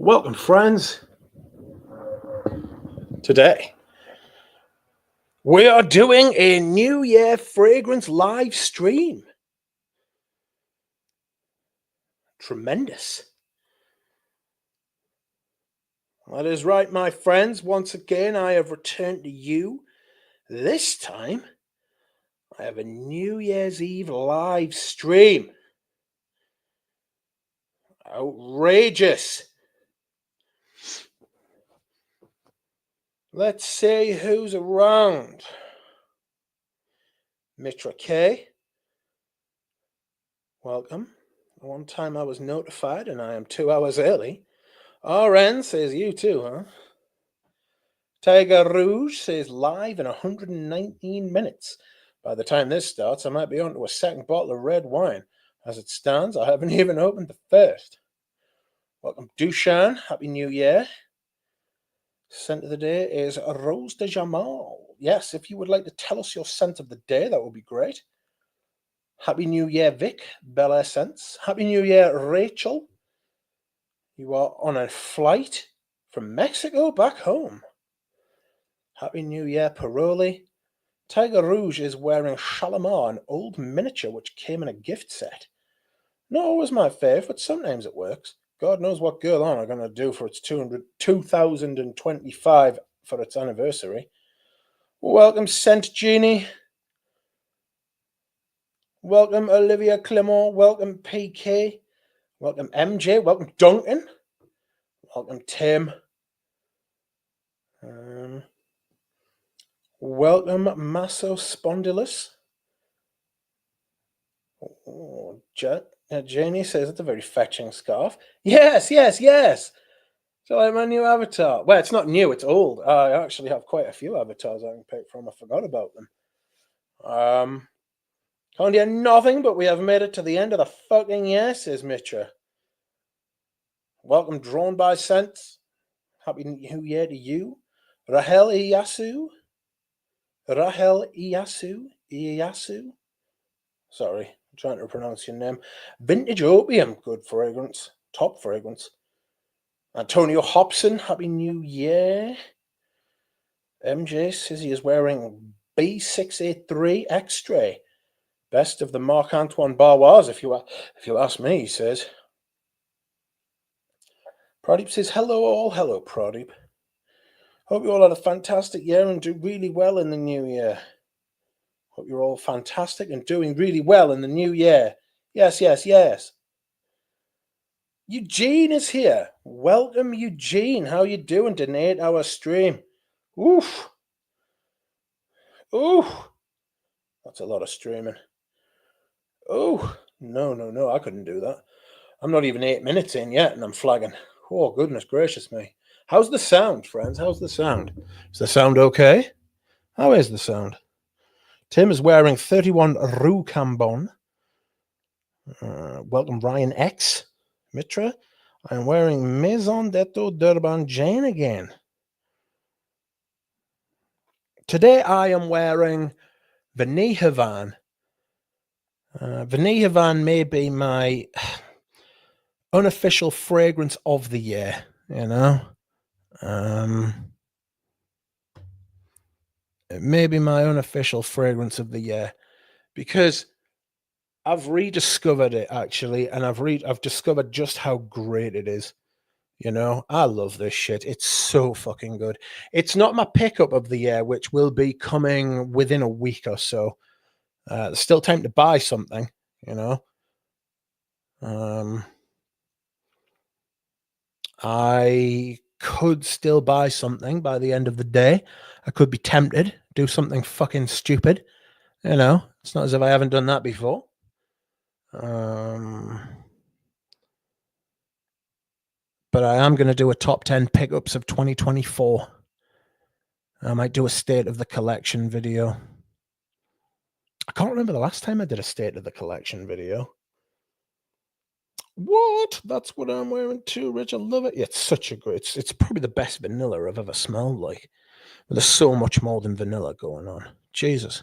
Welcome, friends. Today, we are doing a New Year fragrance live stream. Tremendous. That is right, my friends. Once again, I have returned to you. This time, I have a New Year's Eve live stream. Outrageous. Let's see who's around. Mitra K. Welcome. One time I was notified and I am 2 hours early. RN says you too, huh? Tiger Rouge says live in 119 minutes. By the time this starts, I might be on to a second bottle of red wine. As it stands, I haven't even opened the first. Welcome, Dushan. Happy New Year. Scent of the day is Rose de Jamal. Yes, if you would like to tell us your scent of the day, that would be great. Happy New Year, Vic. Bel Air Scents. Happy New Year, Rachel. You are on a flight from Mexico back home. Happy New Year, Paroli. Tiger Rouge is wearing Shalimar, an old miniature which came in a gift set. Not always my fave, but sometimes it works. God knows what Girl On are going to do for its 2025 for its anniversary. Welcome, Scent Genie. Welcome, Olivia Clement. Welcome, PK. Welcome, MJ. Welcome, Duncan. Welcome, Tim. Welcome, Masso Spondylus. Oh, Janie says it's a very fetching scarf. Yes. So like my new avatar. Well, it's not new, it's old. I actually have quite a few avatars I can pick from. I forgot about them. Can't hear nothing, but we have made it to the end of the fucking year, says Mitra. Welcome, Drawn by Sense. Happy New Year to you. Rahel Iyasu. Sorry, I'm trying to pronounce your name. Vintage Opium, good fragrance. Top fragrance. Antonio Hobson, Happy New Year. MJ says he is wearing B683 Extra. Best of the Marc-Antoine Barrois, if you ask me, he says. Pradeep says, hello all. Hello, Pradeep. Hope you all had a fantastic year and do really well in the new year. Hope you're all fantastic and doing really well in the new year. Yes. Eugene is here. Welcome, Eugene. How you doing? Donate our stream. Oof. That's a lot of streaming. Oh, no. I couldn't do that. I'm not even 8 minutes in yet and I'm flagging. Oh, goodness gracious me. How's the sound, friends? How's the sound? Is the sound okay? How is the sound? Tim is wearing 31 Rue Cambon. Welcome, Ryan X. Mitra. I'm wearing Maison d'Eau d'Urban Jane again. Today I am wearing Vanille Havan. Vanille Havan may be my unofficial fragrance of the year, you know. It may be my unofficial fragrance of the year because I've rediscovered it actually, and I've discovered just how great it is. You know, I love this shit. It's so fucking good. It's not my pickup of the year, which will be coming within a week or so. There's still time to buy something, you know. I could still buy something by the end of the day. I could be tempted, do something fucking stupid. You know, it's not as if I haven't done that before. But I am going to do a top 10 pickups of 2024. I might do a state of the collection video. I can't remember the last time I did a state of the collection video. What? That's what I'm wearing too, Rich. I love it. Yeah, it's such a great. It's probably the best vanilla I've ever smelled like. But there's so much more than vanilla going on. Jesus.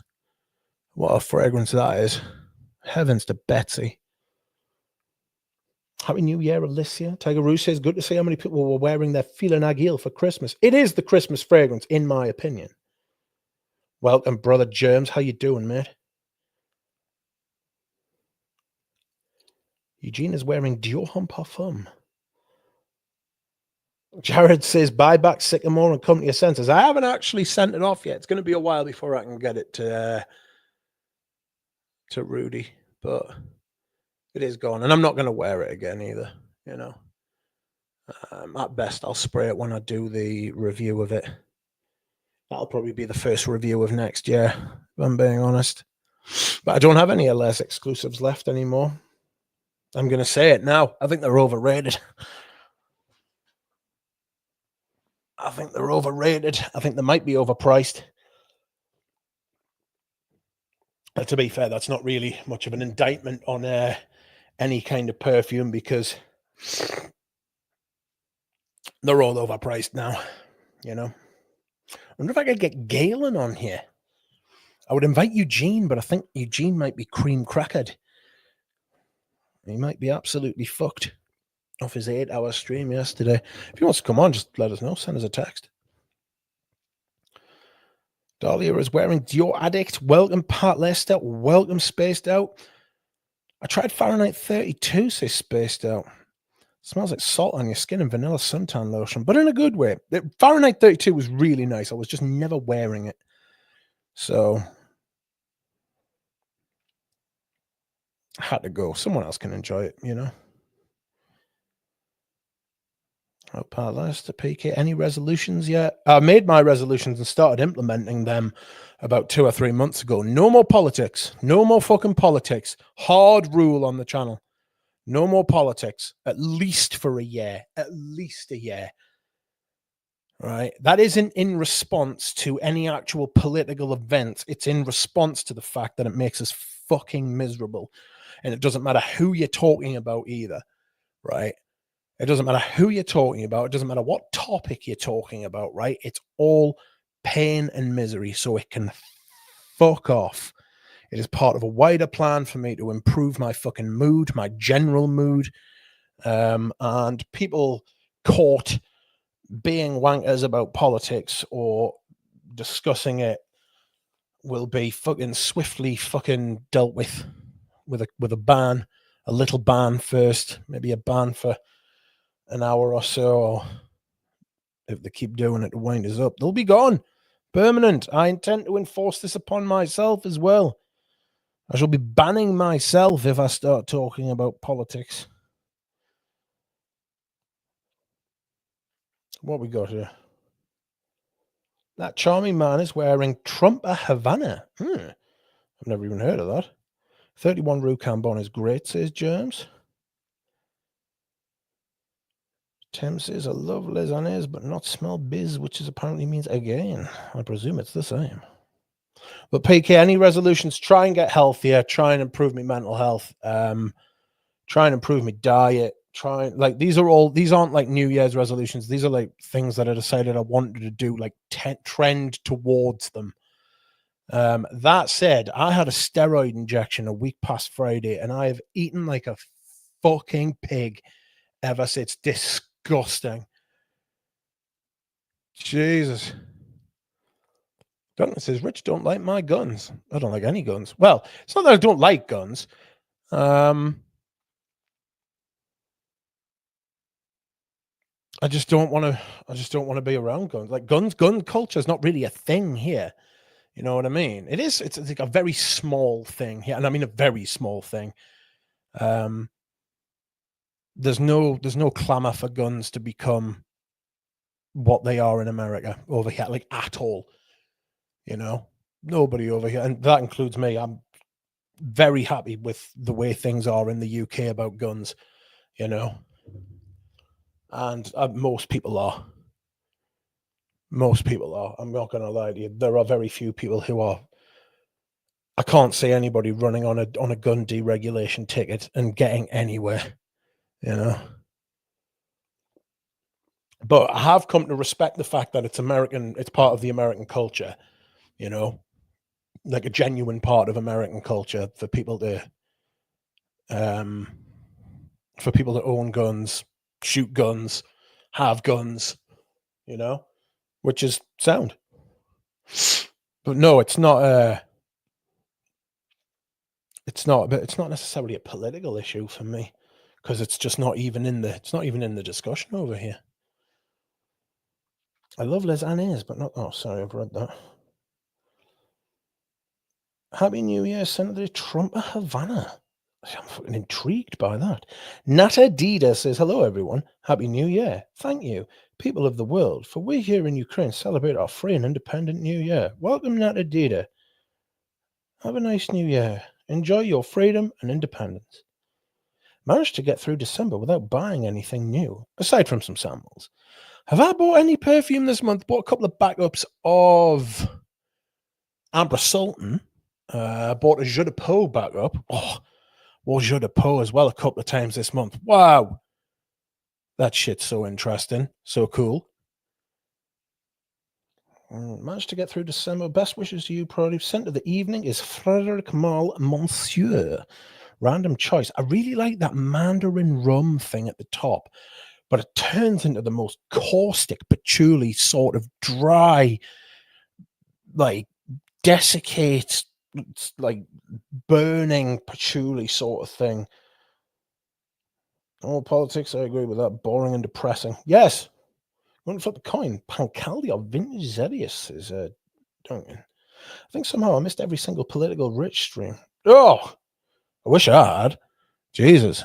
What a fragrance that is. Heavens to Betsy. Happy New Year, Alicia. Tiger Roo says, good to see how many people were wearing their Feeling Agile for Christmas. It is the Christmas fragrance, in my opinion. Welcome, brother Germs. How you doing, mate? Eugene is wearing Dior Homme Parfum. Jared says, buy back Sycamore and come to your senses. I haven't actually sent it off yet. It's going to be a while before I can get it to Rudy, but it is gone. And I'm not going to wear it again either, you know. At best, I'll spray it when I do the review of it. That'll probably be the first review of next year, if I'm being honest. But I don't have any LS exclusives left anymore. I'm going to say it now. I think they're overrated. I think they're overrated. I think they might be overpriced. To be fair, that's not really much of an indictment on any kind of perfume because they're all overpriced now, you know. I wonder if I could get Galen on here. I would invite Eugene, but I think Eugene might be cream crackered. He might be absolutely fucked off his 8-hour stream yesterday. If he wants to come on, just let us know. Send us a text. Dahlia is wearing Dior Addict. Welcome, Pat Lester. Welcome, Spaced Out. I tried Fahrenheit 32, says Spaced Out. Smells like salt on your skin and vanilla suntan lotion, but in a good way. Fahrenheit 32 was really nice. I was just never wearing it. So I had to go. Someone else can enjoy it, you know. Oh, Pat Lester, PK. Any resolutions yet? I made my resolutions and started implementing them about 2 or 3 months ago. No more politics. No more fucking politics. Hard rule on the channel. No more politics, at least for a year. At least a year. Right? That isn't in response to any actual political event. It's in response to the fact that it makes us fucking miserable. And it doesn't matter who you're talking about either. Right? It doesn't matter who you're talking about. It doesn't matter what topic you're talking about, right? It's all pain and misery. So it can fuck off. It is part of a wider plan for me to improve my fucking mood, my general mood. And people caught being wankers about politics or discussing it will be fucking swiftly fucking dealt with a ban, a little ban first, maybe a ban for an hour or so, or if they keep doing it to wind us up, they'll be gone. Permanent. I intend to enforce this upon myself as well. I shall be banning myself if I start talking about politics. What we got here? That charming man is wearing Trumper Havana. I've never even heard of that. 31 Rue Cambon is great, says Germs. Tim says, I love les années, but not smell biz, which is apparently means again. I presume it's the same. But PK, any resolutions? Try and get healthier. Try and improve my mental health. Try and improve my diet. These aren't like New Year's resolutions. These are like things that I decided I wanted to do, like trend towards them. That said, I had a steroid injection a week past Friday, and I have eaten like a fucking pig ever since. Disgusting. Jesus. Duncan says, Rich don't like my guns. I don't like any guns. Well, it's not that I don't like guns. I just don't want to be around guns. Like gun culture is not really a thing here. You know what I mean? It is. It's like a very small thing here, and I mean a very small thing. There's no clamor for guns to become what they are in America over here, like at all. You know, nobody over here, and that includes me. I'm very happy with the way things are in the UK about guns. You know, and most people are. Most people are. I'm not going to lie to you. There are very few people who are. I can't see anybody running on a gun deregulation ticket and getting anywhere. You know. But I have come to respect the fact that it's American. It's part of the American culture. You know, like a genuine part of American culture for people to for people that own guns, shoot guns, have guns, you know, which is sound. But no, it's not it's not necessarily a political issue for me, because it's just not even in the discussion over here. I love lasagnas, but not. Oh, sorry, I've read that. Happy New Year, Senator Trump of Havana. I'm fucking intrigued by that. Nata Dida says, hello, everyone. Happy New Year. Thank you, people of the world, for we here in Ukraine celebrate our free and independent New Year. Welcome, Nata Dida. Have a nice New Year. Enjoy your freedom and independence. Managed to get through December without buying anything new, aside from some samples. Have I bought any perfume this month? Bought a couple of backups of Amber Sultan. Bought a Jeu de Peau backup. Oh, well, Jeu de Peau as well a couple of times this month. Wow. That shit's so interesting. So cool. Managed to get through December. Best wishes to you, produce. Scent of the evening is Frederic Malle Monsieur. Random choice. I really like that Mandarin rum thing at the top, but it turns into the most caustic, patchouli sort of dry, like desiccates, like burning patchouli sort of thing. Oh, politics, I agree with that. Boring and depressing. Yes. Want to flip the coin? Pancaldi or Vintage Zedius is Duncan. I think somehow I missed every single political rich stream. Oh, I wish I had. Jesus.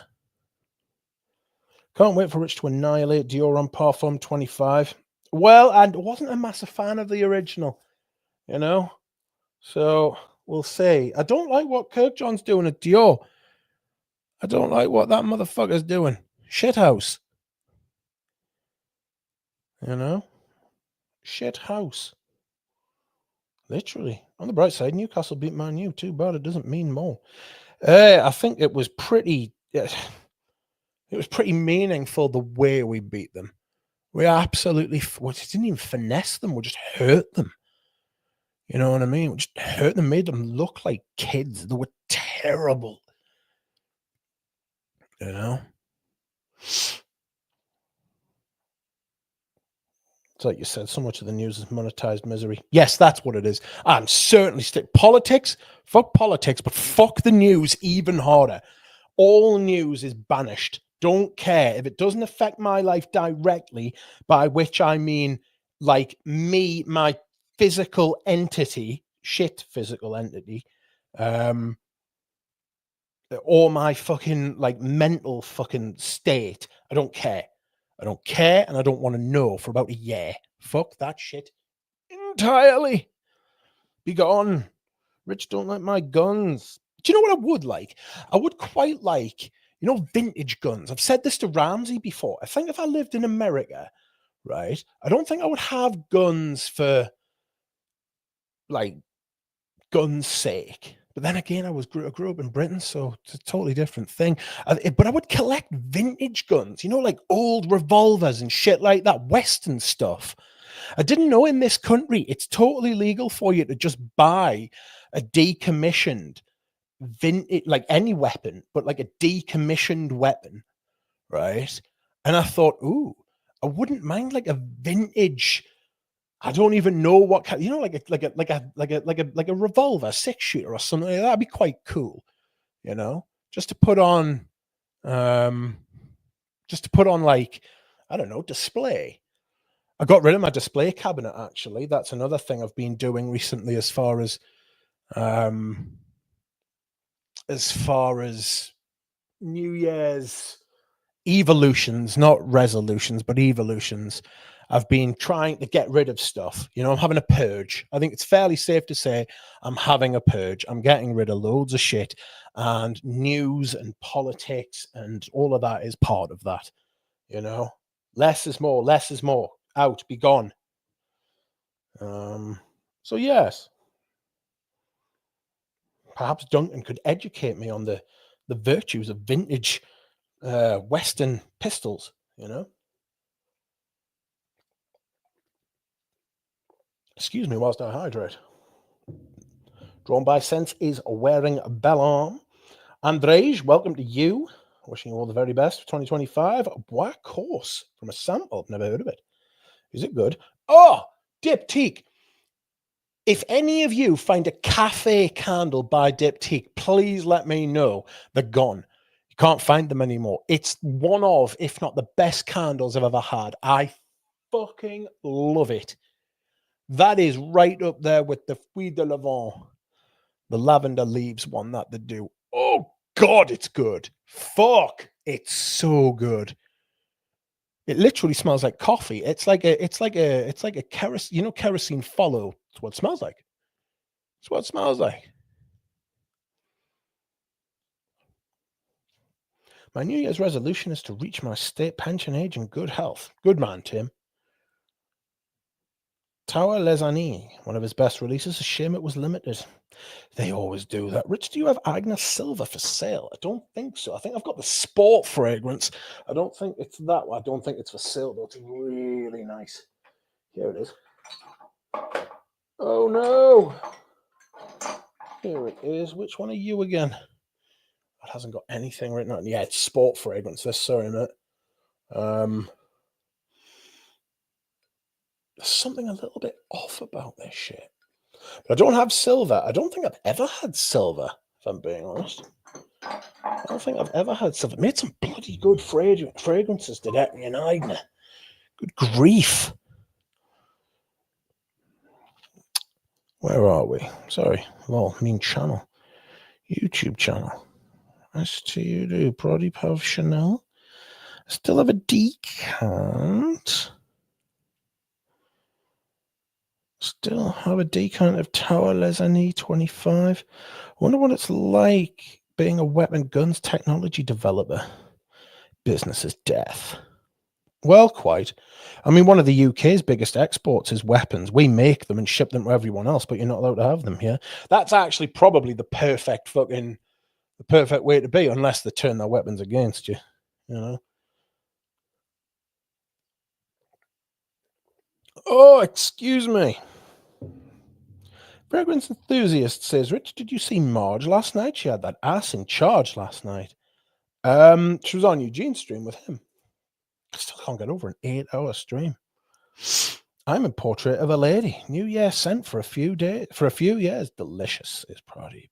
Can't wait for Rich to annihilate Dior on Parfum 25. Well, I wasn't a massive fan of the original, you know? So we'll see. I don't like what Kirkjohn's doing at Dior. I don't like what that motherfucker's doing. Shithouse. You know? Shithouse. Literally. On the bright side, Newcastle beat Man U. Too bad it doesn't mean more. I think it was pretty... It was pretty meaningful the way we beat them. We absolutely... We didn't even finesse them. We just hurt them. You know what I mean? We just hurt them, made them look like kids. They were terrible. You know? It's like you said, so much of the news is monetized misery. Yes, that's what it is. I'm certainly politics. Fuck politics, but fuck the news even harder. All news is banished. Don't care. If it doesn't affect my life directly, by which I mean like me, my physical entity, physical entity, or my fucking like mental fucking state, I don't care. I don't care, and I don't want to know for about a year. Fuck that shit entirely. Be gone. Rich don't like my guns. Do you know what I would like? I would quite like, vintage guns. I've said this to Ramsey before. I think if I lived in America, right, I don't think I would have guns for, like, guns' sake. But then again, I grew up in Britain, so it's a totally different thing. But I would collect vintage guns, like old revolvers and shit like that, Western stuff. I didn't know in this country it's totally legal for you to just buy a decommissioned vintage, like any weapon, but like a decommissioned weapon, right? And I thought, ooh, I wouldn't mind like a vintage. I don't even know what kind, like a revolver, 6-shooter or something like that. That'd be quite cool, just to put on, like, I don't know, display. I got rid of my display cabinet, actually. That's another thing I've been doing recently as far as New Year's evolutions, not resolutions, but evolutions. I've been trying to get rid of stuff. I'm having a purge. I think it's fairly safe to say I'm having a purge. I'm getting rid of loads of shit, and news and politics and all of that is part of that. Less is more. Less is more. Out, be gone. So yes, perhaps Duncan could educate me on the virtues of vintage Western pistols. Excuse me whilst I hydrate. Drawn by Sense is wearing a bell arm. Andrej, welcome to you. Wishing you all the very best for 2025. Black Horse from a sample. Never heard of it. Is it good? Oh, Diptyque. If any of you find a cafe candle by Diptyque, please let me know. They're gone. You can't find them anymore. It's one of, if not the best candles I've ever had. I fucking love it. That is right up there with the Fruit de Lavant, the lavender leaves one that they do. Oh God, it's good. Fuck, it's so good. It literally smells like coffee. It's like a kerosene, kerosene follow. It's what it smells like. It's what it smells like. My New Year's resolution is to reach my state pension age in good health. Good man, Tim. Tower Les Années, one of his best releases. A shame it was limited. They always do that. Rich, do you have Agnes Silver for sale? I don't think so. I think I've got the Sport fragrance. I don't think it's that one. I don't think it's for sale, though. It's really nice. Here it is. Oh, no. Here it is. Which one are you again? It hasn't got anything written on it. Yeah, it's Sport fragrance. This, sorry, mate. There's something a little bit off about this shit. But I don't have silver. I don't think I've ever had silver, if I'm being honest. I don't think I've ever had silver. Made some bloody good fragrances today, and Aigner. Good grief. Where are we? Sorry. Well, I mean channel. YouTube channel. STU Brody Pav Chanel. I still have a decant. Still have a decant of Tower Les Années 25. I wonder what it's like being a weapon guns technology developer. Business is death. Well, quite. I mean, one of the UK's biggest exports is weapons. We make them and ship them to everyone else, but you're not allowed to have them here. That's actually probably the perfect way to be, unless they turn their weapons against you, you know. Oh, excuse me. Fragrance enthusiast says, Rich, did you see Marge last night? She had that ass in charge last night. She was on Eugene's stream with him. I still can't get over an 8-hour stream. I'm in Portrait of a Lady. New Year scent for a few years. Delicious, says Pradeep.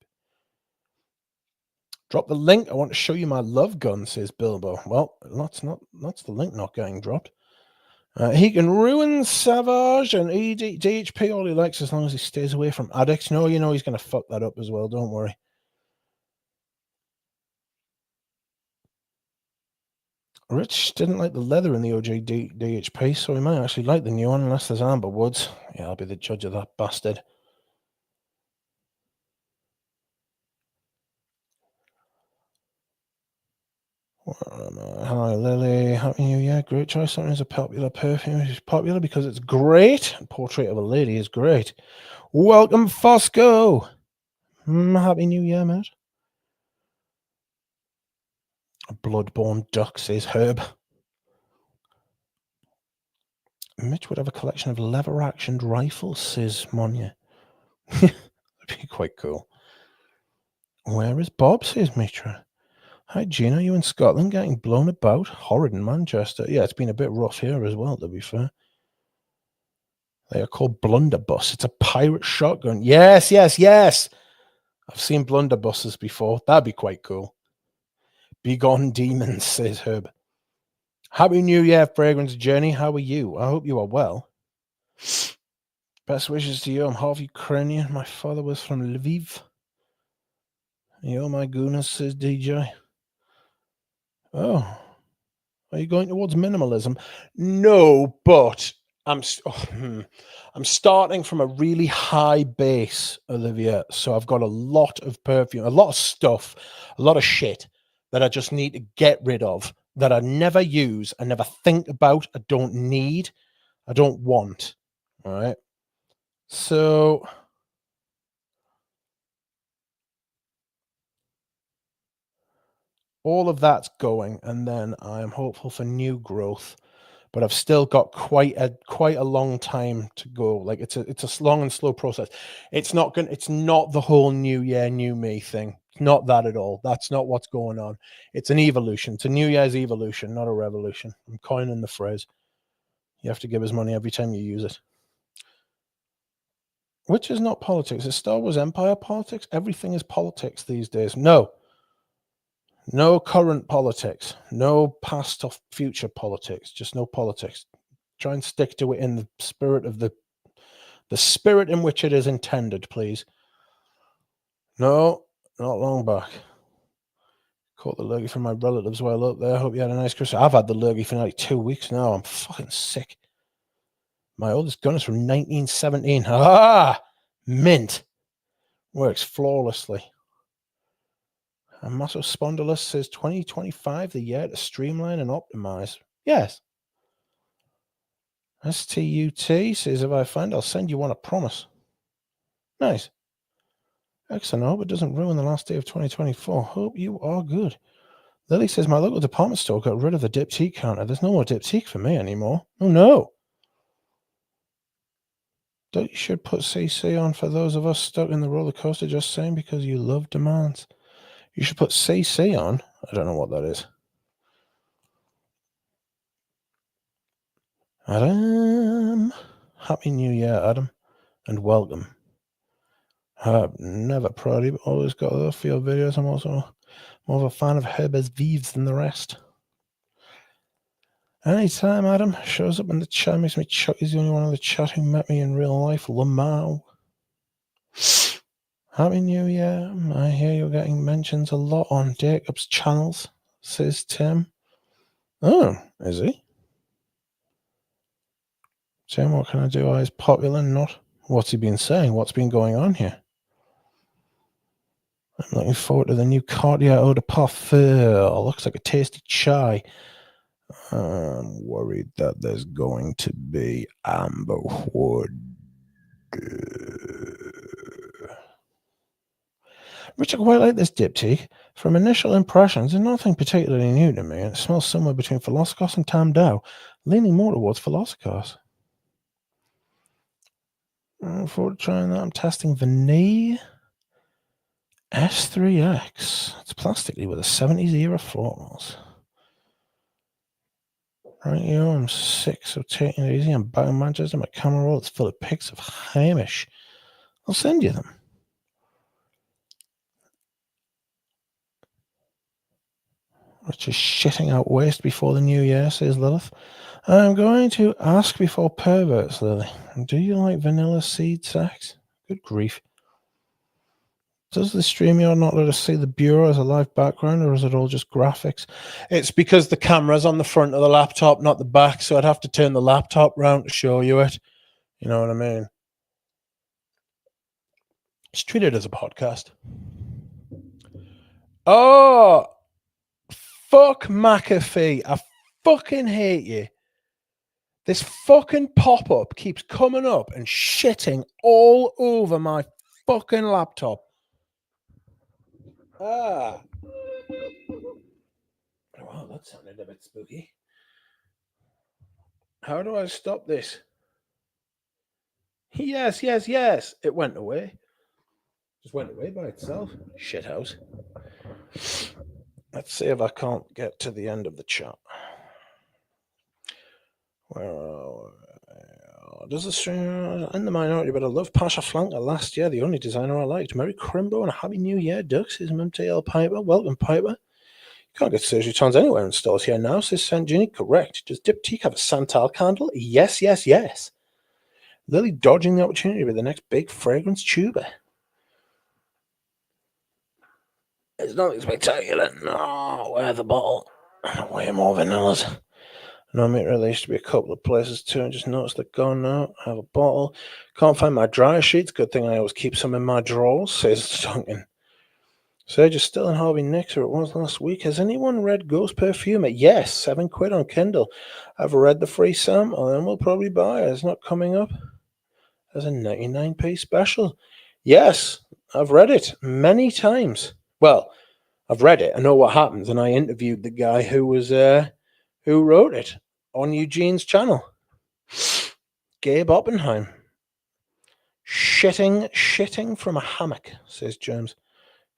Drop the link. I want to show you my love gun, says Bilbo. Well, that's the link not getting dropped. He can ruin Savage and DHP all he likes as long as he stays away from addicts. No, he's going to fuck that up as well. Don't worry. Rich didn't like the leather in the OG DHP, so he might actually like the new one unless there's amber woods. Yeah, I'll be the judge of that bastard. Hi, Lily. Happy New Year. Great choice. Something is a popular perfume. It's popular because it's great. Portrait of a Lady is great. Welcome, Fosco. Happy New Year, mate. A bloodborne duck, says Herb. Mitch would have a collection of lever-actioned rifles, says Monya. That'd be quite cool. Where is Bob, says Mitra. Hi, Gina. Are you in Scotland getting blown about? Horrid in Manchester. Yeah, it's been a bit rough here as well, to be fair. They are called blunderbuss. It's a pirate shotgun. Yes. I've seen blunderbusses before. That'd be quite cool. Begone demons, says Herb. Happy New Year, Fragrance Journey. How are you? I hope you are well. Best wishes to you. I'm half Ukrainian. My father was from Lviv. Oh my goodness, says DJ. Oh, are you going towards minimalism? No, but I'm starting from a really high base, Olivia. So I've got a lot of perfume, a lot of stuff, a lot of shit that I just need to get rid of, that I never use, I never think about, I don't need, I don't want. All right. So all of that's going, and then I am hopeful for new growth. But I've still got quite a long time to go. Like it's a long and slow process. It's not the whole new year, new me thing. It's not that at all. That's not what's going on. It's an evolution. It's a New Year's evolution, not a revolution. I'm coining the phrase. You have to give us money every time you use it. Which is not politics. Is Star Wars Empire politics? Everything is politics these days. No current politics. No past or future politics. Just no politics. Try and stick to it in the spirit of the spirit in which it is intended, please. No, not long back. Caught the lurgy from my relatives while up there. Hope you had a nice Christmas. I've had the lurgy for like 2 weeks now. I'm fucking sick. My oldest gun is from 1917. Mint. Works flawlessly. A muscle spondylus says 2025, the year to streamline and optimize. Yes. STUT says, if I find, I'll send you one, I promise. Nice. Excellent. I hope it doesn't ruin the last day of 2024. Hope you are good. Lily says, my local department store got rid of the diptyque counter. There's no more diptyque for me anymore. Oh, no. Don't you should put CC on for those of us stuck in the roller coaster, just saying, because you love demands. You should put CC on. I don't know what that is. Adam. Happy New Year, Adam. And welcome. I'm never proud of you, but always got love for your videos. I'm also more of a fan of Herbert Vives than the rest. Anytime Adam shows up in the chat, makes me chuck. He's the only one in the chat who met me in real life. Lamau. Happy New Year. I hear you're getting mentions a lot on Jacob's channels, says Tim. Oh, is he? Tim, what can I do? Is popular, not? What's he been saying? What's been going on here? I'm looking forward to the new Cartier Eau de Parfum. Looks like a tasty chai. I'm worried that there's going to be amber wood. Which I quite like this diptyque. From initial impressions, there's nothing particularly new to me. It smells somewhere between Philosopos and Tam Dao, leaning more towards Philosopos. I look forward to trying that. I'm testing Vanille S3X. It's plastically with a 70s era florals. Right, I'm sick, so taking it easy. I'm back in Manchester. My camera roll is full of pics of Hamish. I'll send you them. Which is shitting out waste before the new year, says Lilith. I'm going to ask before perverts, Lily. Do you like vanilla seed sex? Good grief. Does the StreamYard not let us see the bureau as a live background, or is it all just graphics? It's because the camera's on the front of the laptop, not the back, so I'd have to turn the laptop round to show you it. You know what I mean? Just treat it as a podcast. Oh, fuck McAfee. I fucking hate you. This fucking pop-up keeps coming up and shitting all over my fucking laptop. Wow, that sounded a bit spooky. How do I stop this? Yes. It went away. Just went away by itself. Shithouse. Let's see if I can't get to the end of the chat. Does the stream in the minority, but I love Pasha Flanker last year, the only designer I liked. Merry Crimbo and a happy new year, Ducks, says MTL Piper. Welcome, Piper. You can't get surgery tons anywhere in stores here now, says Sanjini. Correct. Does Diptyque have a Santal candle? Yes. Lily dodging the opportunity with the next big fragrance tuber. It's nothing spectacular. No, where's the bottle? Way more vanillas. No meat released to be a couple of places too, and just noticed they're gone now. I have a bottle. Can't find my dryer sheets. Good thing I always keep some in my drawers, says Duncan. Sage is still in Harvey Nicks, or it was last week. Has anyone read Ghost Perfumer? Yes, £7 on Kindle. I've read the free sample, and we'll probably buy it. It's not coming up as a 99p special. Yes, I've read it many times. Well, I've read it. I know what happens, and I interviewed the guy who was who wrote it on Eugene's channel. Gabe Oppenheim. Shitting from a hammock, says James.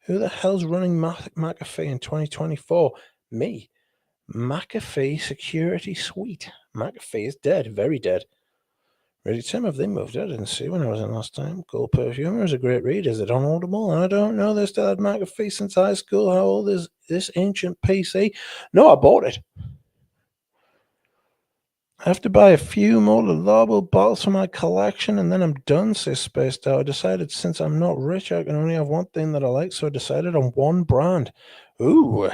Who the hell's running McAfee in 2024? Me. McAfee Security Suite. McAfee is dead, very dead. Ready, Tim? Have they moved it? I didn't see when I was in last time. Gold Perfumer is a great read. Is it on Audible? I don't know. They still had McAfee since high school. How old is this ancient PC? No, I bought it. I have to buy a few more Labo bottles for my collection, and then I'm done, says Spaced Out. I decided since I'm not rich, I can only have one thing that I like, so I decided on one brand. Ooh.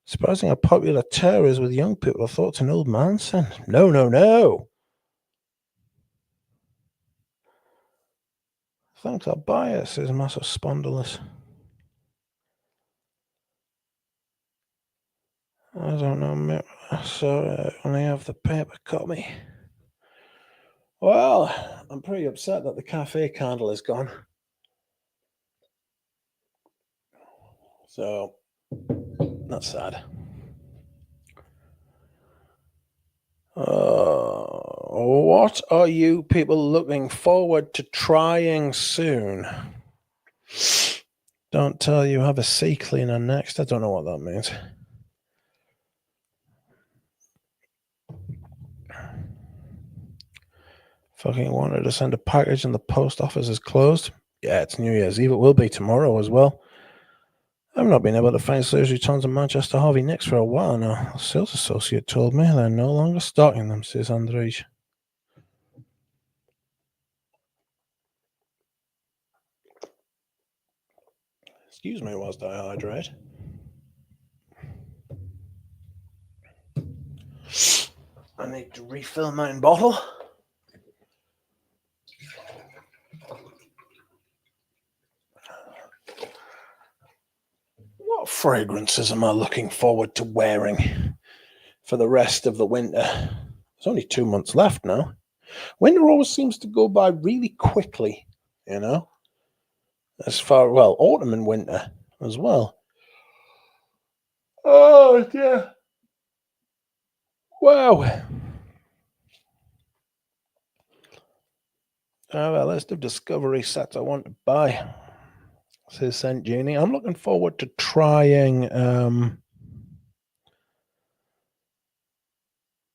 Surprising how popular Terror is with young people. I thought it's an old man scent. No, no, no. Thanks, I'll buy it, says Massive Spondylus. I don't know, sorry, I only have the paper copy. Well, I'm pretty upset that the cafe candle is gone. So, that's sad. What are you people looking forward to trying soon? Don't tell you have a sea cleaner next. I don't know what that means. Fucking wanted to send a package and the post office is closed. Yeah, it's New Year's Eve. It will be tomorrow as well. I've not been able to find Sales Returns in Manchester Harvey Nicks for a while now. A sales associate told me they're no longer stocking them, says Andrej. Excuse me whilst I hydrate. I need to refill my bottle. What fragrances am I looking forward to wearing for the rest of the winter? There's only 2 months left now. Winter always seems to go by really quickly, you know? Autumn and winter as well. Oh, dear. Wow. I have a list of discovery sets I want to buy, says Saint Genie. I'm looking forward to trying. I'm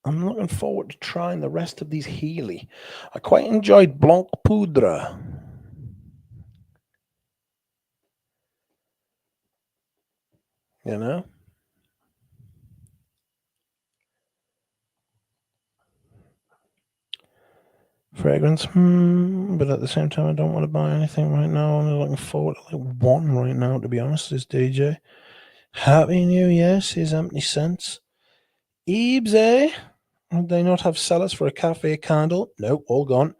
looking forward to trying the rest of these Healy. I quite enjoyed Blanc Poudre. You know? Fragrance, but at the same time, I don't want to buy anything right now. I'm looking forward to like one right now, to be honest, says DJ. Happy New Year, says Empty Sense. Ebes, eh? Would they not have sellers for a cafe candle? Nope, all gone.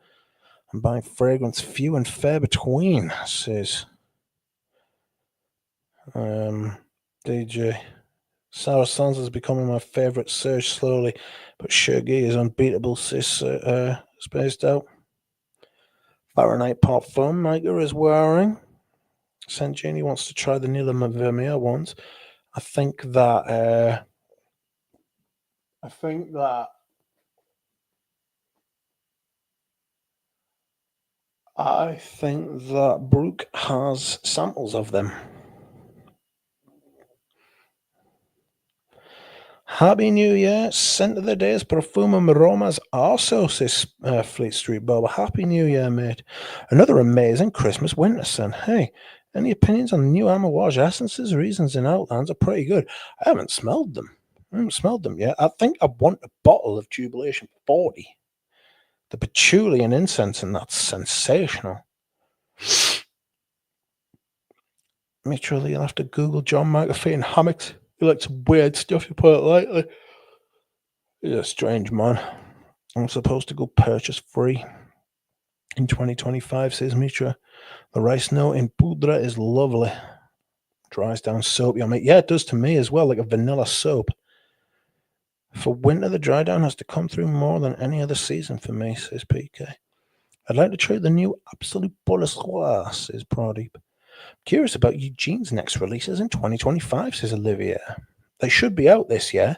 I'm buying fragrance few and fair between, says DJ. Sour Sands is becoming my favourite surge slowly, but Shuggy is unbeatable, says Spaced Out. Fahrenheit Parfum maker is wearing. Saint Genie wants to try the Nila Vermeer ones. I think that Brooke has samples of them. Happy New Year. Scent of the day is Perfumum Aromas also, says Fleet Street Bob. Happy New Year, mate. Another amazing Christmas winter scent. Hey, any opinions on the new Amouage essences? Reasons and Outlines are pretty good. I haven't smelled them. Yet. I think I want a bottle of Jubilation 40. The patchouli and incense, and that's sensational. Mutually, you'll have to Google John McAfee and hammocks. He likes weird stuff, you put it lightly. He's a strange man. I'm supposed to go purchase free in 2025, says Mitra. The rice note in Poudre is lovely. Dries down soapy on me. Yeah, it does to me as well, like a vanilla soap. For winter, the dry down has to come through more than any other season for me, says PK. I'd like to try the new Absolute Bourgeois, says Pradeep. Curious about Eugene's next releases in 2025, says Olivia. They should be out this year.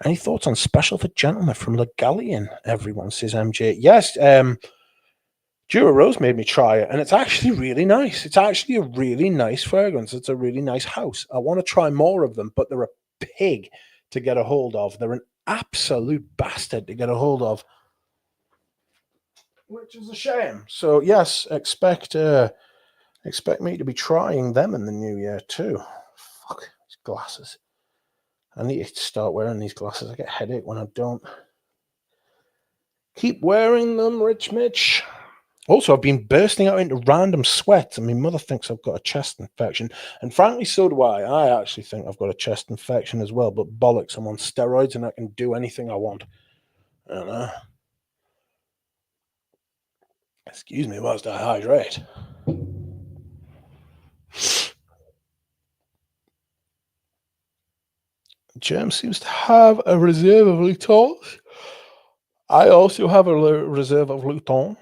Any thoughts on Special for Gentlemen from Le Gallienne? Everyone, says MJ. Yes, Dura Rose made me try it, and it's actually really nice. It's actually a really nice fragrance. It's a really nice house. I want to try more of them, but they're a pig to get a hold of. They're an absolute bastard to get a hold of, which is a shame. So yes, expect me to be trying them in the new year too. Fuck these glasses. I need to start wearing these glasses. I get a headache when I don't. Keep wearing them, Rich Mitch. Also, I've been bursting out into random sweats, and my mother thinks I've got a chest infection. And frankly, so do I. I actually think I've got a chest infection as well, but bollocks, I'm on steroids and I can do anything I want. I don't know. Excuse me whilst I hydrate. James seems to have a reserve of Lutons. I also have a reserve of Luton.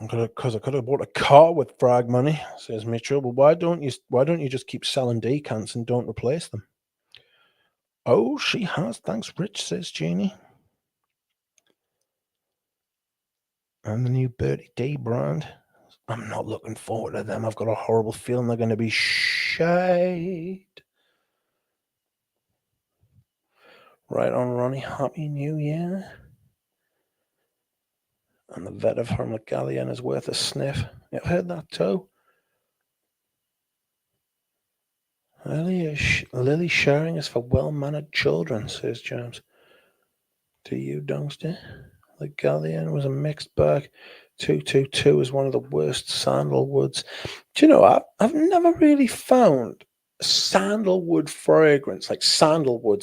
Because I could have bought a car with frag money, says Mitchell. But why don't you just keep selling decants and don't replace them? Oh, she has. Thanks, Rich, says Jeannie. And the new Bertie D brand. I'm not looking forward to them. I've got a horrible feeling they're going to be shade. Right on, Ronnie. Happy New Year. And the vet of her McGallion is worth a sniff. You've heard that too. Lily sharing is for well-mannered children, says James. To you, Dungster. The Galleon was a mixed bag. 222 is one of the worst sandalwoods. Do you know, I've never really found sandalwood fragrance, like sandalwood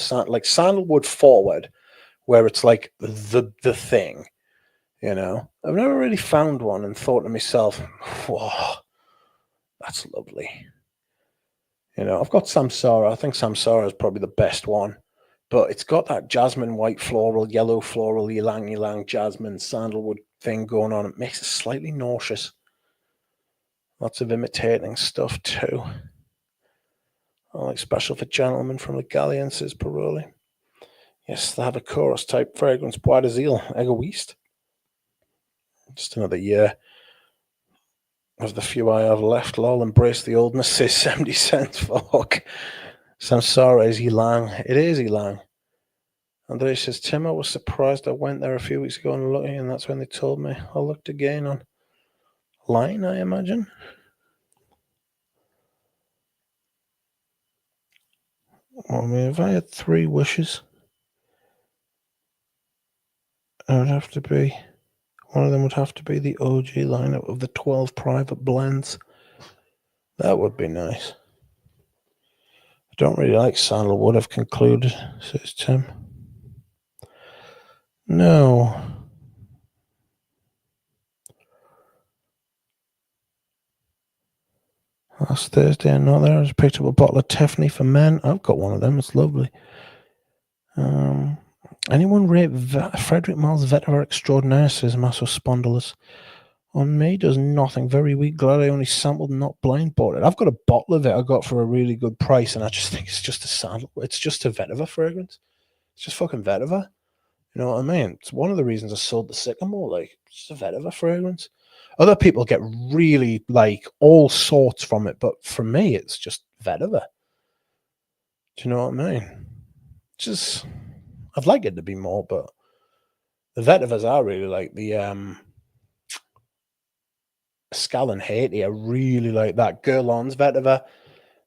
forward, where it's like the thing, you know? I've never really found one and thought to myself, whoa, that's lovely. You know, I've got Samsara. I think Samsara is probably the best one. But it's got that jasmine, white floral, yellow floral, ylang, jasmine, sandalwood thing going on. It makes it slightly nauseous. Lots of imitating stuff too. I like special for gentlemen from the Galleon, says Paroli. Yes, they have a chorus type fragrance, Bois de Zile, Egoist. Just another year of the few I have left. Lol, embrace the oldness, says 70 cents. Fuck. Samsara is ylang. It is ylang. Andre says, Tim, I was surprised I went there a few weeks ago and looking, and that's when they told me. I looked again online, I imagine. Well, I mean, if I had 3 wishes, it would have to be, one of them would have to be the OG lineup of the 12 private blends. That would be nice. I don't really like sandalwood, I've concluded, says Tim. No. Last Thursday, I'm not there. I just picked up a bottle of Tiffany for men. I've got one of them. It's lovely. Anyone rate Frederick Miles Vetiver Extraordinaire, says Massospondylus. On me, does nothing. Very weak. Glad I only sampled, not blind bought it. I've got a bottle of it I got for a really good price, and I just think it's just a sandal. It's just a vetiver fragrance. It's just fucking vetiver. You know what I mean? It's one of the reasons I sold the Sycamore. Like, it's just a vetiver fragrance. Other people get really, like, all sorts from it, but for me, it's just vetiver. Do you know what I mean? Just, I'd like it to be more, but the vetivers are really like the, Scal and Haiti. I really like that. Guerlain's vetiver,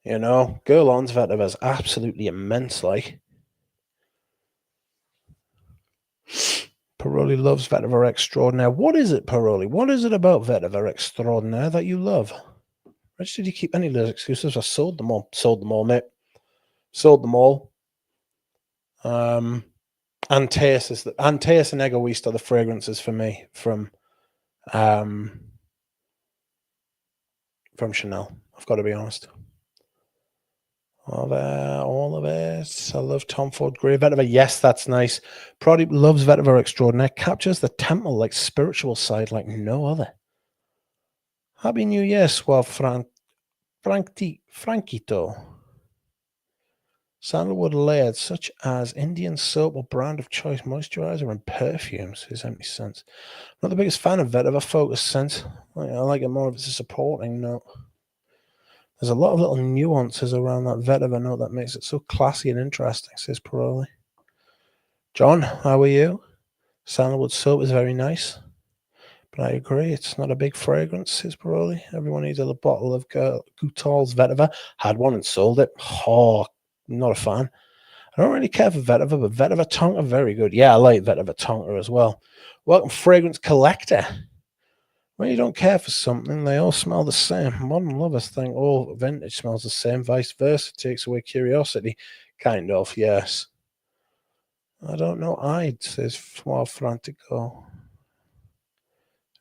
you know. Guerlain's vetiver is absolutely immense, like. Paroli loves vetiver extraordinaire. What is it, Paroli? What is it about vetiver extraordinaire that you love? Rich, did you keep any of those excuses? I sold them all. Sold them all, mate. Sold them all. Antaeus and Egoist are the fragrances for me from Chanel. I've got to be honest. All of it. I love Tom Ford Grey Vetiver. Yes, that's nice. Prodi loves Vetiver Extraordinaire. Captures the temple like spiritual side like no other. Happy New Year, Suave Franquito. Sandalwood layered, such as Indian soap or brand of choice moisturizer and perfumes. Is empty scents. Not the biggest fan of vetiver focused scents. I like it more if it's a supporting note. There's a lot of little nuances around that vetiver note that makes it so classy and interesting, says Paroli. John, how are you? Sandalwood soap is very nice, but I agree, it's not a big fragrance, says Paroli. Everyone needs a bottle of Goutal's vetiver. Had one and sold it. Oh, not a fan. I don't really care for vetiver, but vetiver tonka, very good. Yeah, I like vetiver tonka as well. Welcome, fragrance collector. When you don't care for something, they all smell the same. Modern lovers think all vintage smells the same, vice versa. Takes away curiosity. Kind of, yes. I don't know. Says Wild Frantico.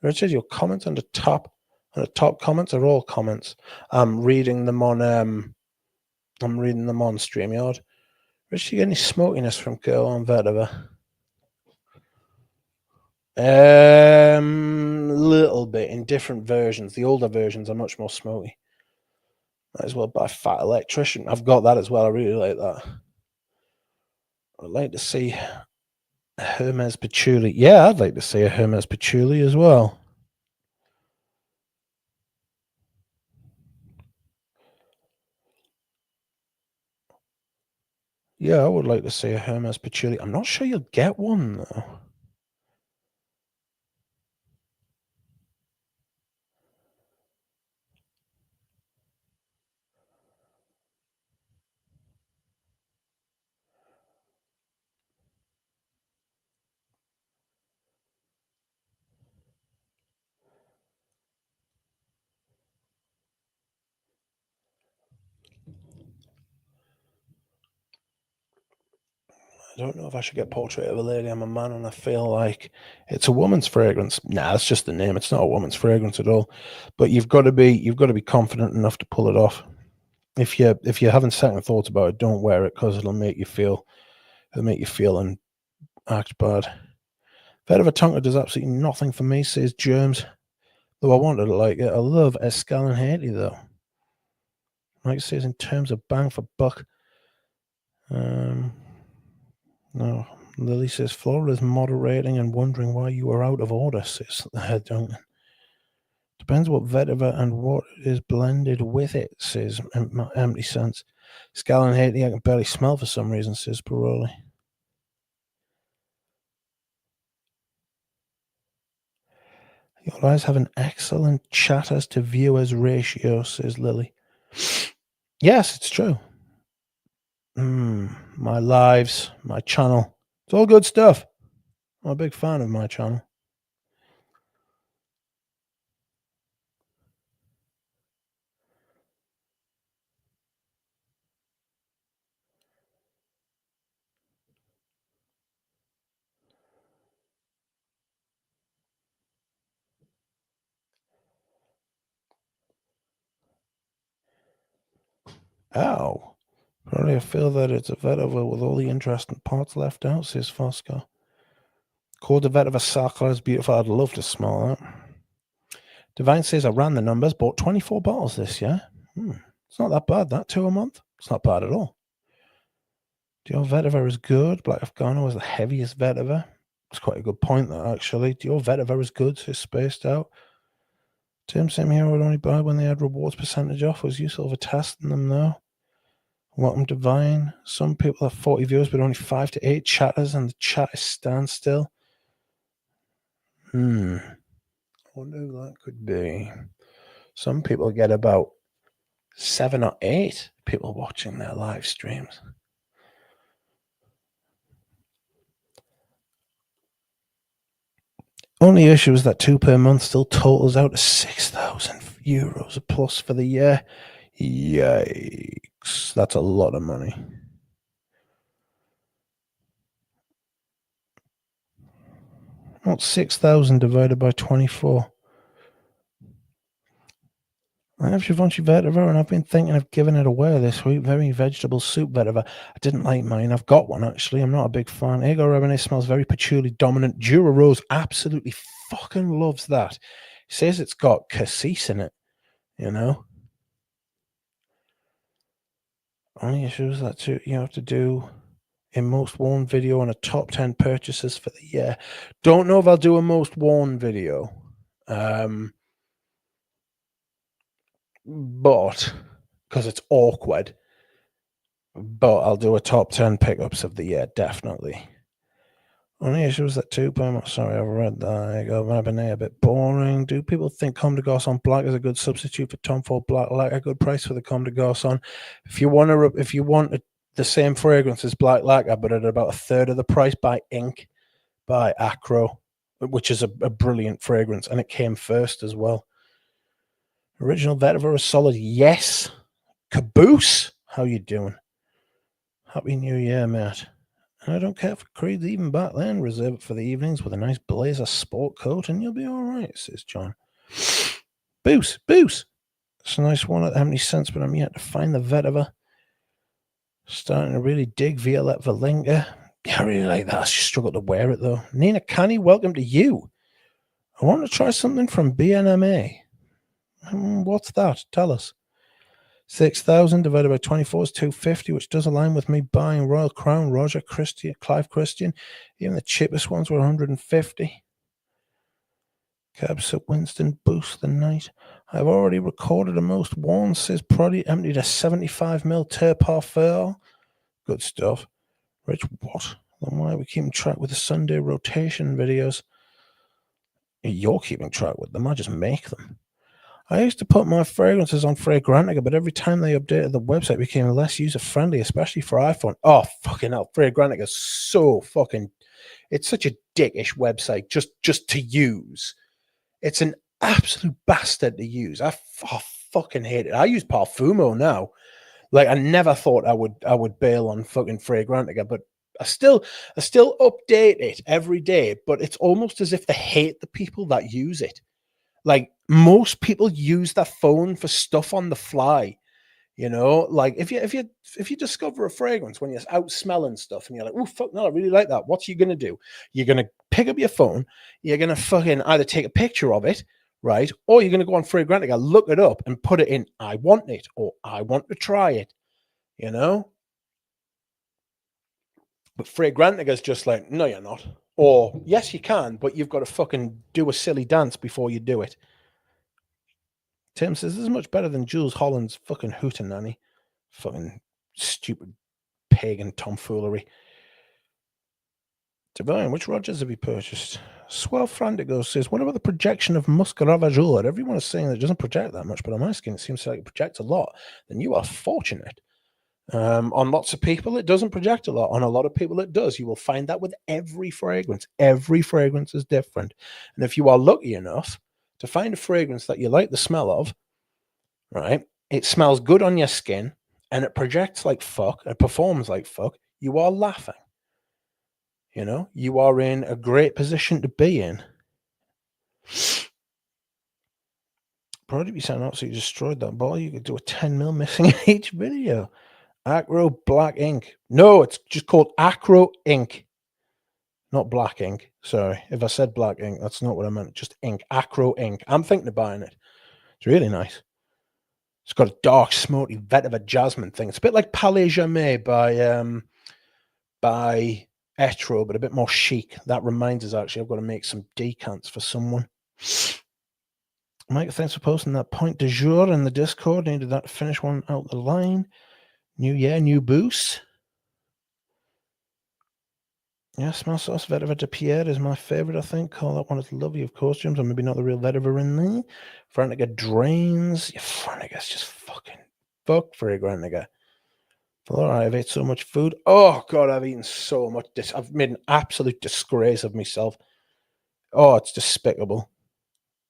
Richard, your comments on the top comments are all comments. I'm reading them on StreamYard. Richard, you get any smokiness from Girl on Vetiver? Little bit in different versions. The older versions are much more smoky. Might as well buy Fat Electrician. I've got that as well. I really like that. I'd like to see a Hermes Patchouli. Yeah, I'd like to see a Hermes Patchouli as well. Yeah, I would like to see a Hermes Patchouli. I'm not sure you'll get one, though. I don't know if I should get Portrait of a Lady. I'm a man, and I feel like it's a woman's fragrance. Nah, that's just the name. It's not a woman's fragrance at all. But you've got to be confident enough to pull it off. If you're having second thoughts about it, don't wear it because it'll make you feel and act bad. Vetiver tonka does absolutely nothing for me, says Germs. Though I wanted to like it. I love Escal and Haiti though. Like it says in terms of bang for buck. No. Lily says Florida's moderating and wondering why you are out of order, says Duncan. Depends what vetiver and what is blended with it, says Empty Sense. Scal and Haiti I can barely smell for some reason, says Paroli. Your eyes have an excellent chatters to viewers ratio, says Lily. Yes, it's true. My lives, my channel. It's all good stuff. I'm a big fan of my channel. Ow. Probably I feel that it's a vetiver with all the interesting parts left out, says Fosco. Called the vetiver Sacre is beautiful. I'd love to smell that. Divine says I ran the numbers, bought 24 bottles this year. It's not that bad, that 2 a month. It's not bad at all. Dior vetiver is good. Black Afghano is the heaviest vetiver. It's quite a good point, that actually. Dior vetiver is good, so it's spaced out. Tim, same here. I would only buy when they had rewards percentage off. Was useful for testing them though. Welcome Divine. Some people have 40 viewers, but only 5 to 8 chatters, and the chat is standstill. I wonder who that could be. Some people get about 7 or 8 people watching their live streams. Only issue is that 2 per month still totals out to €6,000 a plus for the year. Yikes. That's a lot of money. What's 6,000 divided by 24? I have Givenchy vetiver, and I've been thinking of giving it away this week. Very vegetable soup vetiver. I didn't like mine. I've got one, actually. I'm not a big fan. Ego Rebene smells very patchouli dominant. Dura Rose absolutely fucking loves that. He says it's got cassis in it, you know? Only issues that you have to do a most worn video on a top 10 purchases for the year. Don't know if I'll do a most worn video. But because it's awkward. But I'll do a top 10 pickups of the year, definitely. Only issues that 2 PM. Sorry, I've read that. I go Rabbinet, a bit boring. Do people think Comme des Garçons Black is a good substitute for Tom Ford Black? Like a good price for the Comme des Garçons. If you want the same fragrance as Black Lacquer, but at about a third of the price, buy Ink by Acro, which is a brilliant fragrance, and it came first as well. Original Vetiver is solid. Yes. Caboose, how you doing? Happy New Year, mate. And I don't care for creeds even back then. Reserve it for the evenings with a nice blazer sport coat, and you'll be all right, says John. Boos. It's a nice one. How many cents, but I'm yet to find the vetiver. Starting to really dig Violette Valenga. Yeah, I really like that. I just struggle to wear it, though. Nina Canny, welcome to you. I want to try something from BNMA. What's that? Tell us. 6,000 divided by 24 is 250, which does align with me buying Royal Crown, Roger Christian, Clive Christian. Even the cheapest ones were 150. Cabs at Winston boost the night. I've already recorded a most worn, says Proddy, emptied a 75ml Terre Parfait. Good stuff. Rich, what? Then why are we keeping track with the Sunday rotation videos? You're keeping track with them. I just make them. I used to put my fragrances on Fragrantica, but every time they updated the website, it became less user-friendly, especially for iPhone. Oh, fucking hell. Fragrantica is so fucking... It's such a dickish website just to use. It's an absolute bastard to use. I fucking hate it. I use Parfumo now. Like, I never thought I would bail on fucking Fragrantica, but I still update it every day, but it's almost as if they hate the people that use it. Like, most people use their phone for stuff on the fly, you know. Like, if you discover a fragrance when you're out smelling stuff and you're like, oh fuck no, I really like that. What are you gonna do? You're gonna pick up your phone. You're gonna fucking either take a picture of it, right, or you're gonna go on Fragrantica, look it up, and put it in. I want it, or I want to try it, you know. But Fragrantica is just like, no, you're not. Or yes, you can, but you've got to fucking do a silly dance before you do it. Tim says, this is much better than Jules Holland's fucking hootenanny. Fucking stupid pagan tomfoolery. Divine, which Rogers have you purchased? Swell Frantigo says, what about the projection of Musc Ravageur? Everyone is saying that it doesn't project that much, but on my skin, it seems like it projects a lot. Then you are fortunate. On lots of people, it doesn't project a lot. On a lot of people, it does. You will find that with every fragrance. Every fragrance is different. And if you are lucky enough to find a fragrance that you like the smell of, right, it smells good on your skin, and it projects like fuck, it performs like fuck, you are laughing. You know, you are in a great position to be in. Probably be saying absolutely destroyed that ball. You could do a 10mm missing in each video. Acro Black Ink. No, it's just called Acro Ink. Not Black Ink. Sorry. If I said Black Ink, that's not what I meant. Just ink. Acro Ink. I'm thinking of buying it. It's really nice. It's got a dark, smoky vetiver jasmine thing. It's a bit like Palais Jamais by Etro, but a bit more chic. That reminds us, actually, I've got to make some decants for someone. Mike, thanks for posting that point du jour in the Discord. Needed that to finish one out the line. New year, new boost. Yeah, Smell Sauce Vetiver de Pierre is my favorite, I think. Oh, that one is lovely, of course, James. Or maybe not the real vetiver in there. Frantica Drains. Yeah, Frantica's just fucking fuck Fragrantica. Flora, I've ate so much food. Oh, God, I've eaten so much. I've made an absolute disgrace of myself. Oh, it's despicable.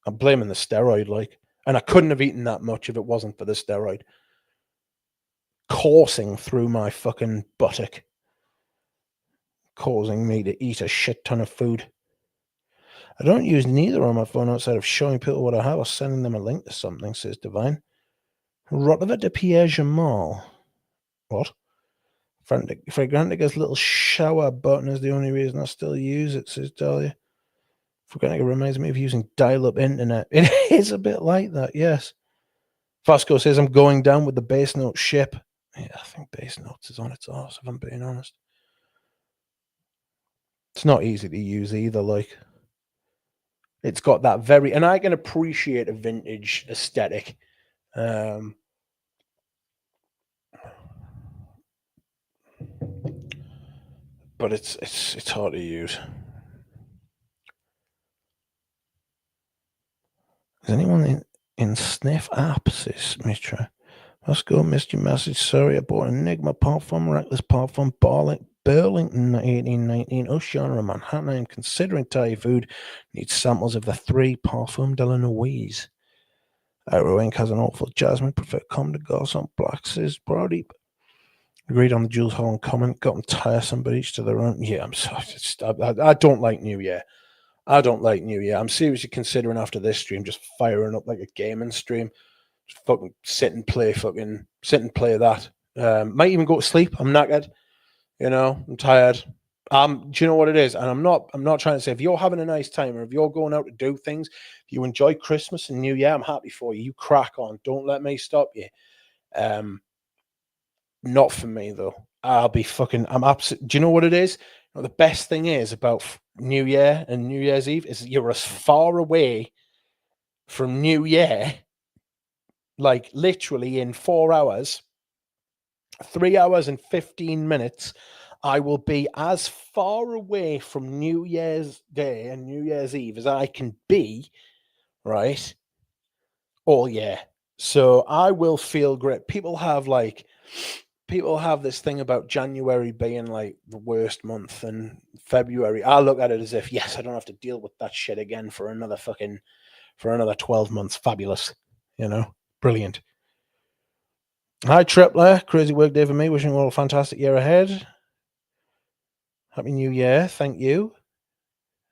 I'm blaming the steroid, like. And I couldn't have eaten that much if it wasn't for the steroid coursing through my fucking buttock, causing me to eat a shit ton of food. I don't use neither on my phone outside of showing people what I have or sending them a link to something, says Divine. Rotiver de Pierre Jamal. What? Fragrantica's little shower button is the only reason I still use it, says Dahlia. Fragrantica reminds me of using dial-up internet. It is a bit like that, yes. Vasco says, I'm going down with the base note ship. Yeah, I think base notes is on its arse, if I'm being honest. It's not easy to use either, like. It's got that very, and I can appreciate a vintage aesthetic. Um, but it's hard to use. Is anyone in Sniff app, says Mitra? Let's go, missed your message. Sorry, I bought Enigma Parfum, Reckless Parfum, Burlington 1819, Oceana, Manhattan. I'm considering Thai food. Needs samples of the 3 Parfum de la Nuit. Arrow Inc. has an awful jasmine. Prefer Comme de Gosse on black, says Brody. Agreed on the Jules Holland comment. Got them tiresome, but each to their own. Yeah, I'm sorry. I don't like New Year. I don't like New Year. I'm seriously considering after this stream just firing up like a gaming stream. Just fucking sit and play that. Might even go to sleep. I'm knackered. I'm tired. Do you know what it is? And I'm not trying to say if you're having a nice time or if you're going out to do things, if you enjoy Christmas and New Year, I'm happy for you. You crack on. Don't let me stop you. Not for me though. I'm absolutely. Do you know what it is? The best thing is about New Year and New Year's Eve is you're as far away from New Year, like literally in 4 hours, 3 hours and 15 minutes. I will be as far away from New Year's Day and New Year's Eve as I can be, right? All year. So I will feel great. People have this thing about January being like the worst month and February. I look at it as if, yes, I don't have to deal with that shit again for another 12 months. Fabulous. Brilliant. Hi, Tripler. Crazy work day for me. Wishing you all a fantastic year ahead. Happy New Year. Thank you.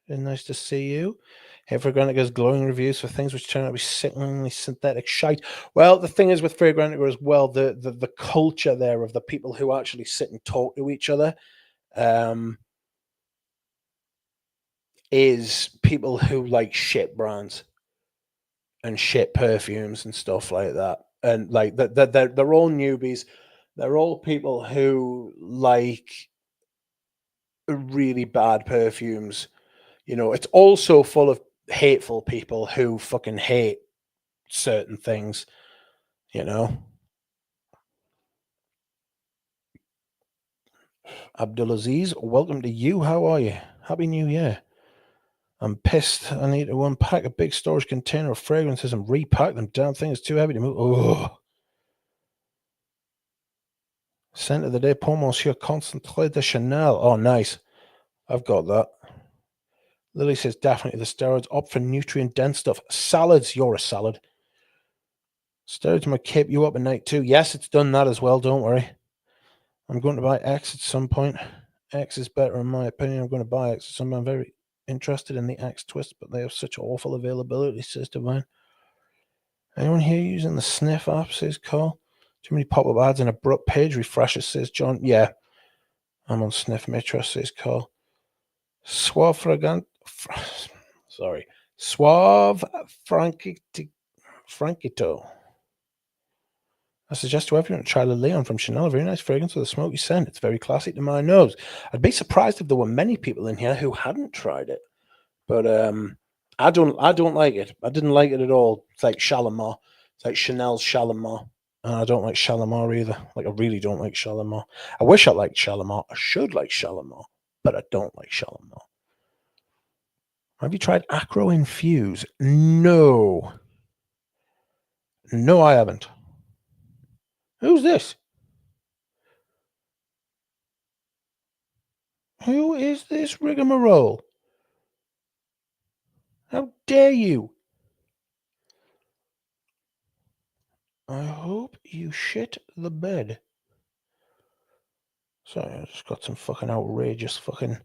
Very nice to see you. Here Fragrantica gives glowing reviews for things which turn out to be sickeningly synthetic shite. Well, the thing is with Fragrantica as well, the culture there of the people who actually sit and talk to each other is people who like shit brands and shit perfumes and stuff like that. And like they're all newbies. They're all people who like really bad perfumes. It's also full of hateful people who fucking hate certain things, you know. Abdulaziz, welcome to you. How are you? Happy New Year. I'm pissed. I need to unpack a big storage container of fragrances and repack them. Damn thing is too heavy to move. Oh. Scent of the day, Pour Monsieur Concentré de Chanel. Oh, nice. I've got that. Lily says definitely the steroids. Opt for nutrient dense stuff. Salads. You're a salad. Steroids might keep you up at night too. Yes, it's done that as well. Don't worry. I'm going to buy X at some point. X is better in my opinion. I'm going to buy X at some point. I'm very interested in the X twist, but they have such awful availability, says Divine. Anyone here using the Sniff app, says Carl? Too many pop-up ads and abrupt page refreshes, says John. Yeah, I'm on Sniff Mitra, says Carl. Suave Frankito. I suggest to everyone to try Le Leon from Chanel. A very nice fragrance with a smoky scent. It's very classic to my nose. I'd be surprised if there were many people in here who hadn't tried it. But I don't like it. I didn't like it at all. It's like Shalimar. It's like Chanel's Shalimar. And I don't like Shalimar either. Like I really don't like Shalimar. I wish I liked Shalimar. I should like Shalimar, but I don't like Shalimar. Have you tried Acro Infuse? No. No, I haven't. Who's this? Who is this rigmarole? How dare you? I hope you shit the bed. Sorry, I just got some fucking outrageous fucking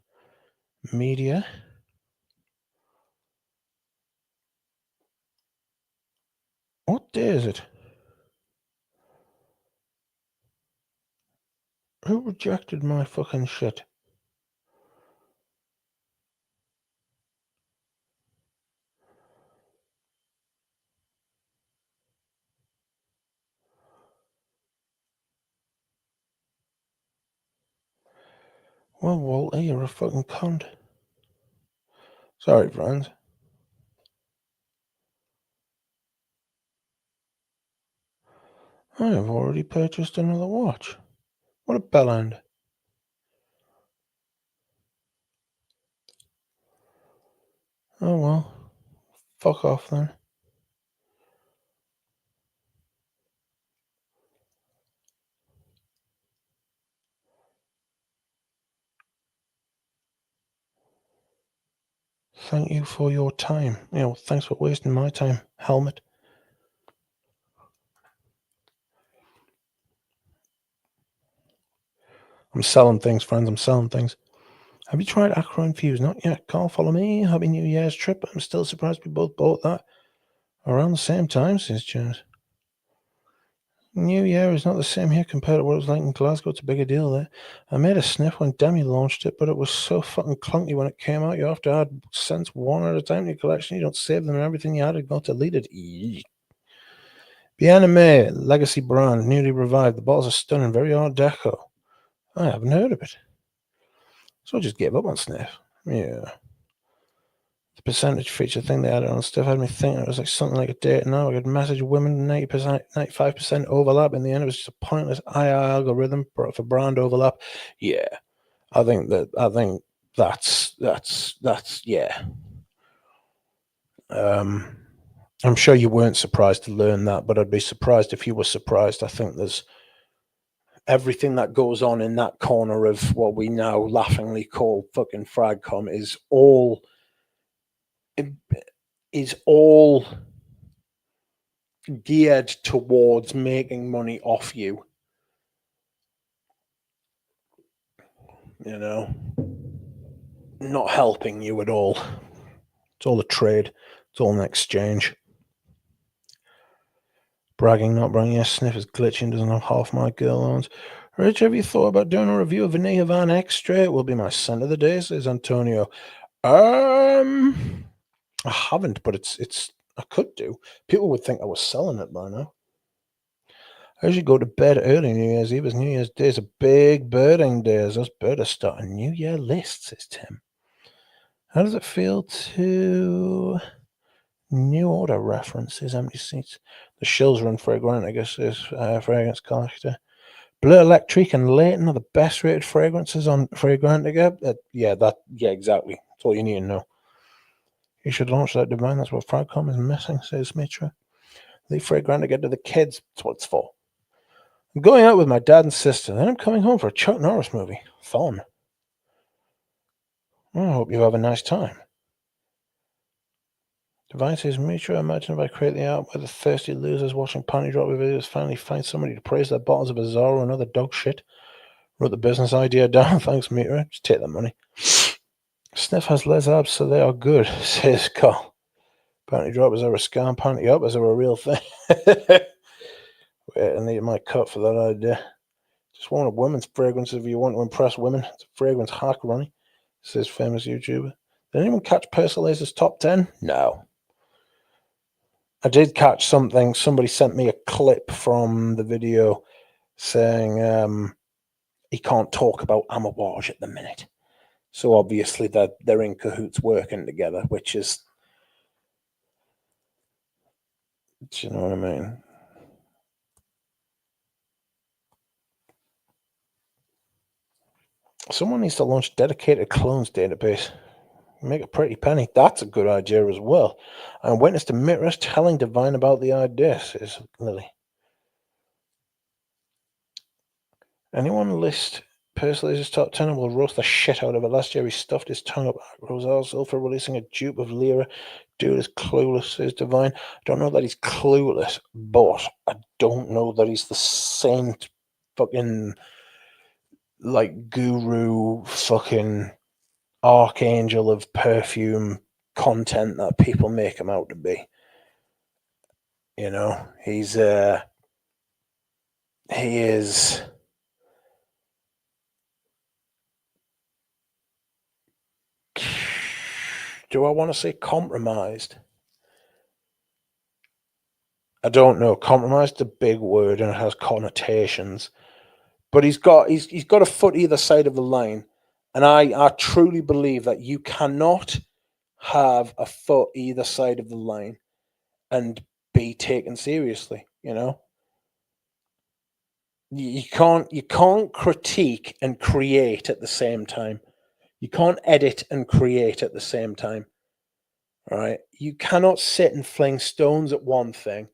media. What day is it? Who rejected my fucking shit? Well, Walter, you're a fucking cunt. Sorry, friends. I have already purchased another watch. What a bellend. Oh well. Fuck off then. Thank you for your time. Thanks for wasting my time, helmet. I'm selling things, friends. I'm selling things. Have you tried Acro Infused? Not yet. Carl, follow me. Happy New Year's trip. I'm still surprised we both bought that around the same time, says James. New Year is not the same here compared to what it was like in Glasgow. It's a bigger deal there. I made a sniff when Demi launched it, but it was so fucking clunky when it came out. You have to add scents one at a time to your collection. You don't save them and everything you added got deleted. Bien-Aimé, legacy brand, newly revived. The bottles are stunning, very art deco. I haven't heard of it. So I just gave up on sniff. Yeah. The percentage feature thing they added on stuff had me thinking it was like something like a date now. I could message women 90%, 95% overlap. In the end, it was just a pointless AI algorithm for brand overlap. Yeah. I think that's yeah. I'm sure you weren't surprised to learn that, but I'd be surprised if you were surprised. I think there's everything that goes on in that corner of what we now laughingly call fucking Fragcom is all geared towards making money off you. Not helping you at all. It's all a trade. It's all an exchange. Bragging, not bragging. Yes, Sniff is glitching. Doesn't have half my girl owns. Rich, have you thought about doing a review of Vanilla Van Extra? It will be my scent of the day, says Antonio. I haven't, but it's. I could do. People would think I was selling it by now. I usually go to bed early New Year's Eve. As New Year's Day is a big birding day. As us birders start a New Year list, says Tim. How does it feel to New Order references? Empty seats. The shills run fragrant, I guess, is fragrance collector. Blue Electric and Leighton are the best rated fragrances on Fragrantica. Yeah, exactly. That's all you need to know. You should launch that divine. That's what Fragcom is missing, says Mitra. Leave Fragrantica to the kids. That's what it's for. I'm going out with my dad and sister. Then I'm coming home for a Chuck Norris movie. Fun. I hope you have a nice time. Divine says, Mitra, imagine if I create the art where the thirsty losers watching panty drop videos finally find somebody to praise their bottles of Azaro and other dog shit. Wrote the business idea down. Thanks, Mitra. Just take the money. Sniff has Les abs, so they are good, says Carl. Panty droppers are a scam. Panty uppers are a real thing. Wait, I need my cut for that idea. Just want a women's fragrance if you want to impress women. It's a fragrance hack, Ronnie, says famous YouTuber. Did anyone catch Persilase's top 10? No. I did catch something. Somebody sent me a clip from the video saying he can't talk about Amouage at the minute. So obviously they're in cahoots working together, which is, do you know what I mean? Someone needs to launch a dedicated clones database. Make a pretty penny. That's a good idea as well. And witness to Mitress telling Divine about the idea, says Lily. Anyone list Persilase's top 10 and will roast the shit out of it. Last year he stuffed his tongue up Rosal for releasing a dupe of Lyra. Dude is clueless, says Divine. I don't know that he's clueless, but I don't know that he's the saint fucking like guru fucking archangel of perfume content that people make him out to be. You know, he is do I want to say compromised? I don't know. Compromised is a big word and it has connotations. But he's got a foot either side of the line. And I truly believe that you cannot have a foot either side of the line and be taken seriously, you know? You can't critique and create at the same time. You can't edit and create at the same time. All right. You cannot sit and fling stones at one thing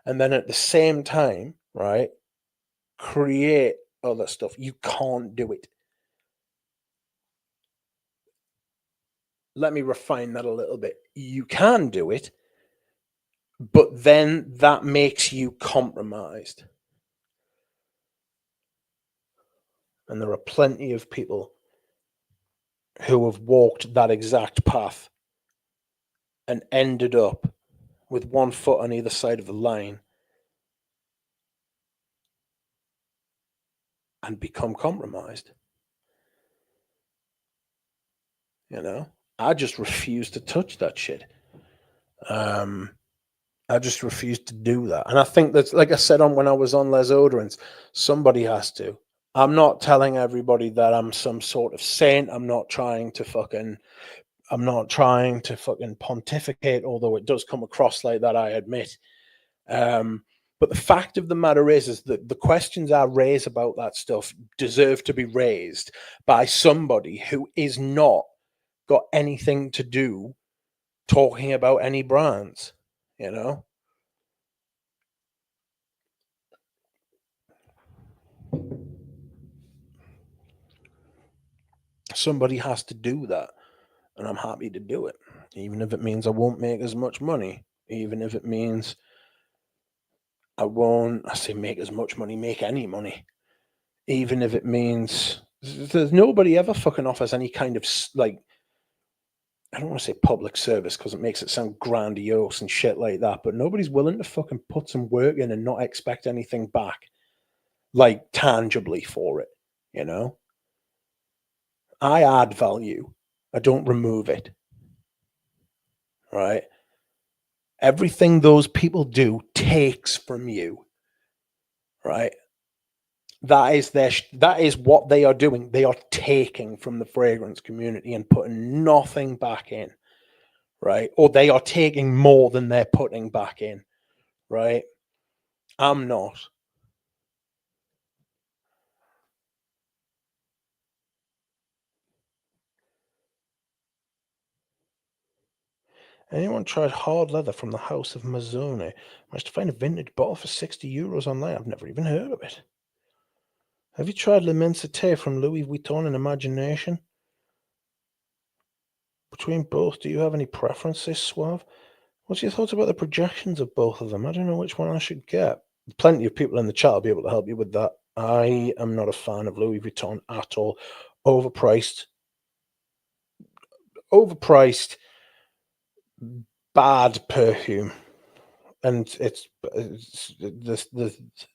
and then at the same time, right, create other stuff. You can't do it. Let me refine that a little bit. You can do it, but then that makes you compromised. And there are plenty of people who have walked that exact path and ended up with one foot on either side of the line and become compromised. You know, I just refuse to touch that shit. I just refuse to do that. And I think that's, like I said on when I was on Les Odorants, somebody has to. I'm not telling everybody that I'm some sort of saint. I'm not trying to fucking pontificate, although it does come across like that, I admit. But the fact of the matter is that the questions I raise about that stuff deserve to be raised by somebody who is not got anything to do talking about any brands, you know? Somebody has to do that, and I'm happy to do it, even if it means I won't make as much money, even if it means I say make as much money, make any money, even if it means there's nobody ever fucking offers any kind of like, I don't want to say public service because it makes it sound grandiose and shit like that, but nobody's willing to fucking put some work in and not expect anything back, like tangibly for it, you know? I add value. I don't remove it. Right? Everything those people do takes from you. Right? That is what they are doing. They are taking from the fragrance community and putting nothing back in. Right? Or they are taking more than they're putting back in. Right? I'm not. Anyone tried hard leather from the House of Mazzone? Managed to find a vintage bottle for €60 online. I've never even heard of it. Have you tried L'Immensité from Louis Vuitton and Imagination? Between both, do you have any preferences, Suave? What's your thoughts about the projections of both of them? I don't know which one I should get. Plenty of people in the chat will be able to help you with that. I am not a fan of Louis Vuitton at all. Overpriced, bad perfume. And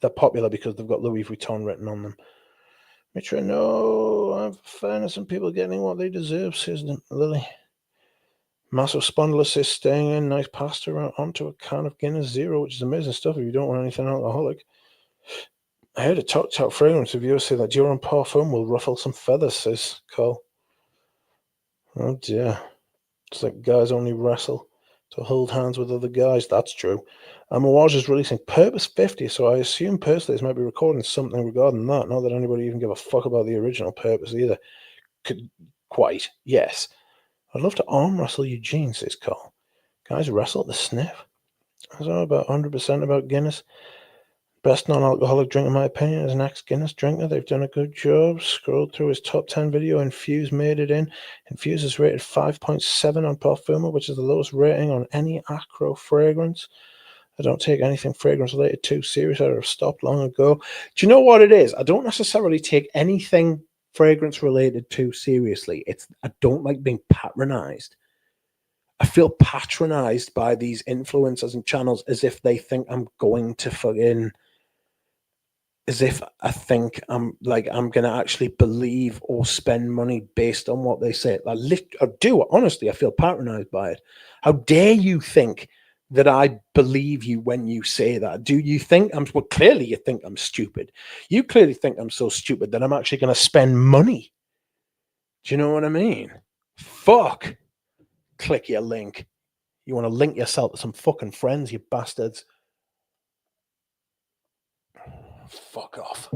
they're popular because they've got Louis Vuitton written on them. Mitra, no, I'm fairness and people getting what they deserve, says Lily. Massive spondylocyst staying in, nice pasta onto a can of Guinness Zero, which is amazing stuff if you don't want anything alcoholic. I heard a Tok fragrance reviewer say that Dior Parfum will ruffle some feathers, says Cole. Oh dear. It's like guys only wrestle to hold hands with other guys. That's true. Amouage is releasing Purpose 50, so I assume Purpose might be recording something regarding that. Not that anybody even give a fuck about the original Purpose either. Quite, yes. I'd love to arm wrestle Eugene, says Cole. Guys wrestle at the sniff. I don't know about 100% about Guinness. Best non-alcoholic drink, in my opinion, is an ex-Guinness drinker. They've done a good job. Scrolled through his top 10 video. Infuse made it in. Infuse is rated 5.7 on Parfuma, which is the lowest rating on any acro fragrance. I don't take anything fragrance-related too serious. I have stopped long ago. Do you know what it is? I don't necessarily take anything fragrance-related too seriously. I don't like being patronized. I feel patronized by these influencers and channels as if they think I'm going to fucking, as if I think I'm going to actually believe or spend money based on what they say. I do, honestly, I feel patronized by it. How dare you think that I believe you when you say that? Do you think well, clearly you think I'm stupid. You clearly think I'm so stupid that I'm actually going to spend money Do you know what I mean? Fuck. Click your link. You want to link yourself to some fucking friends, you bastards. Fuck off.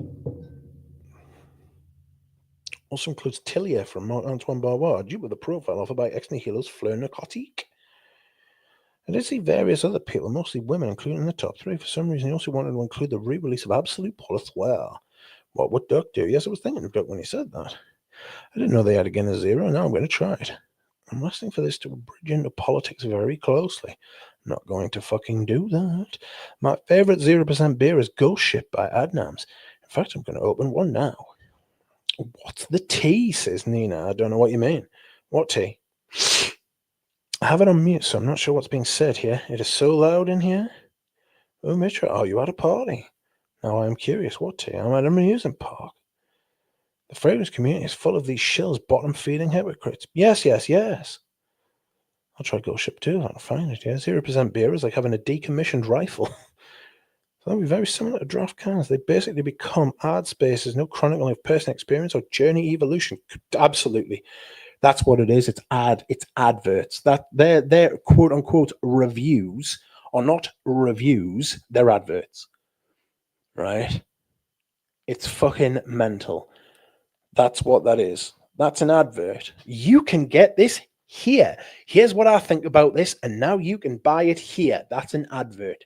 Also includes Tillier from Marc-Antoine Barbois, due with a profile offered by ex-nihilos Fleur Narcotique. I did see various other people, mostly women, including in the top 3. For some reason, he also wanted to include the re-release of Absolute Polar. What would Duck do? Yes, I was thinking of Duck when he said that. I didn't know they had a Guinness Zero. Now I'm going to try it. I'm listening for this to bridge into politics very closely. I'm not going to fucking do that. My favourite 0% beer is Ghost Ship by Adnams. In fact, I'm going to open one now. What's the tea, says Nina. I don't know what you mean. What tea? I have it on mute, so I'm not sure what's being said here. It is so loud in here. Oh, Mitra, are you at a party? Now I am curious. What tea? I'm at an amusement park. The fragrance community is full of these shills bottom-feeding hypocrites. Yes. I'll try Ghost Ship too. I'll find it. Yeah, 0% beer is like having a decommissioned rifle. So that'll be very similar to draft cans. They basically become ad spaces, no chronicle of personal experience or journey evolution. Absolutely. That's what it is. It's adverts. That their quote unquote reviews are not reviews, they're adverts. Right? It's fucking mental. That's what that is. That's an advert. You can get this here. Here's what I think about this, and now you can buy it here. That's an advert.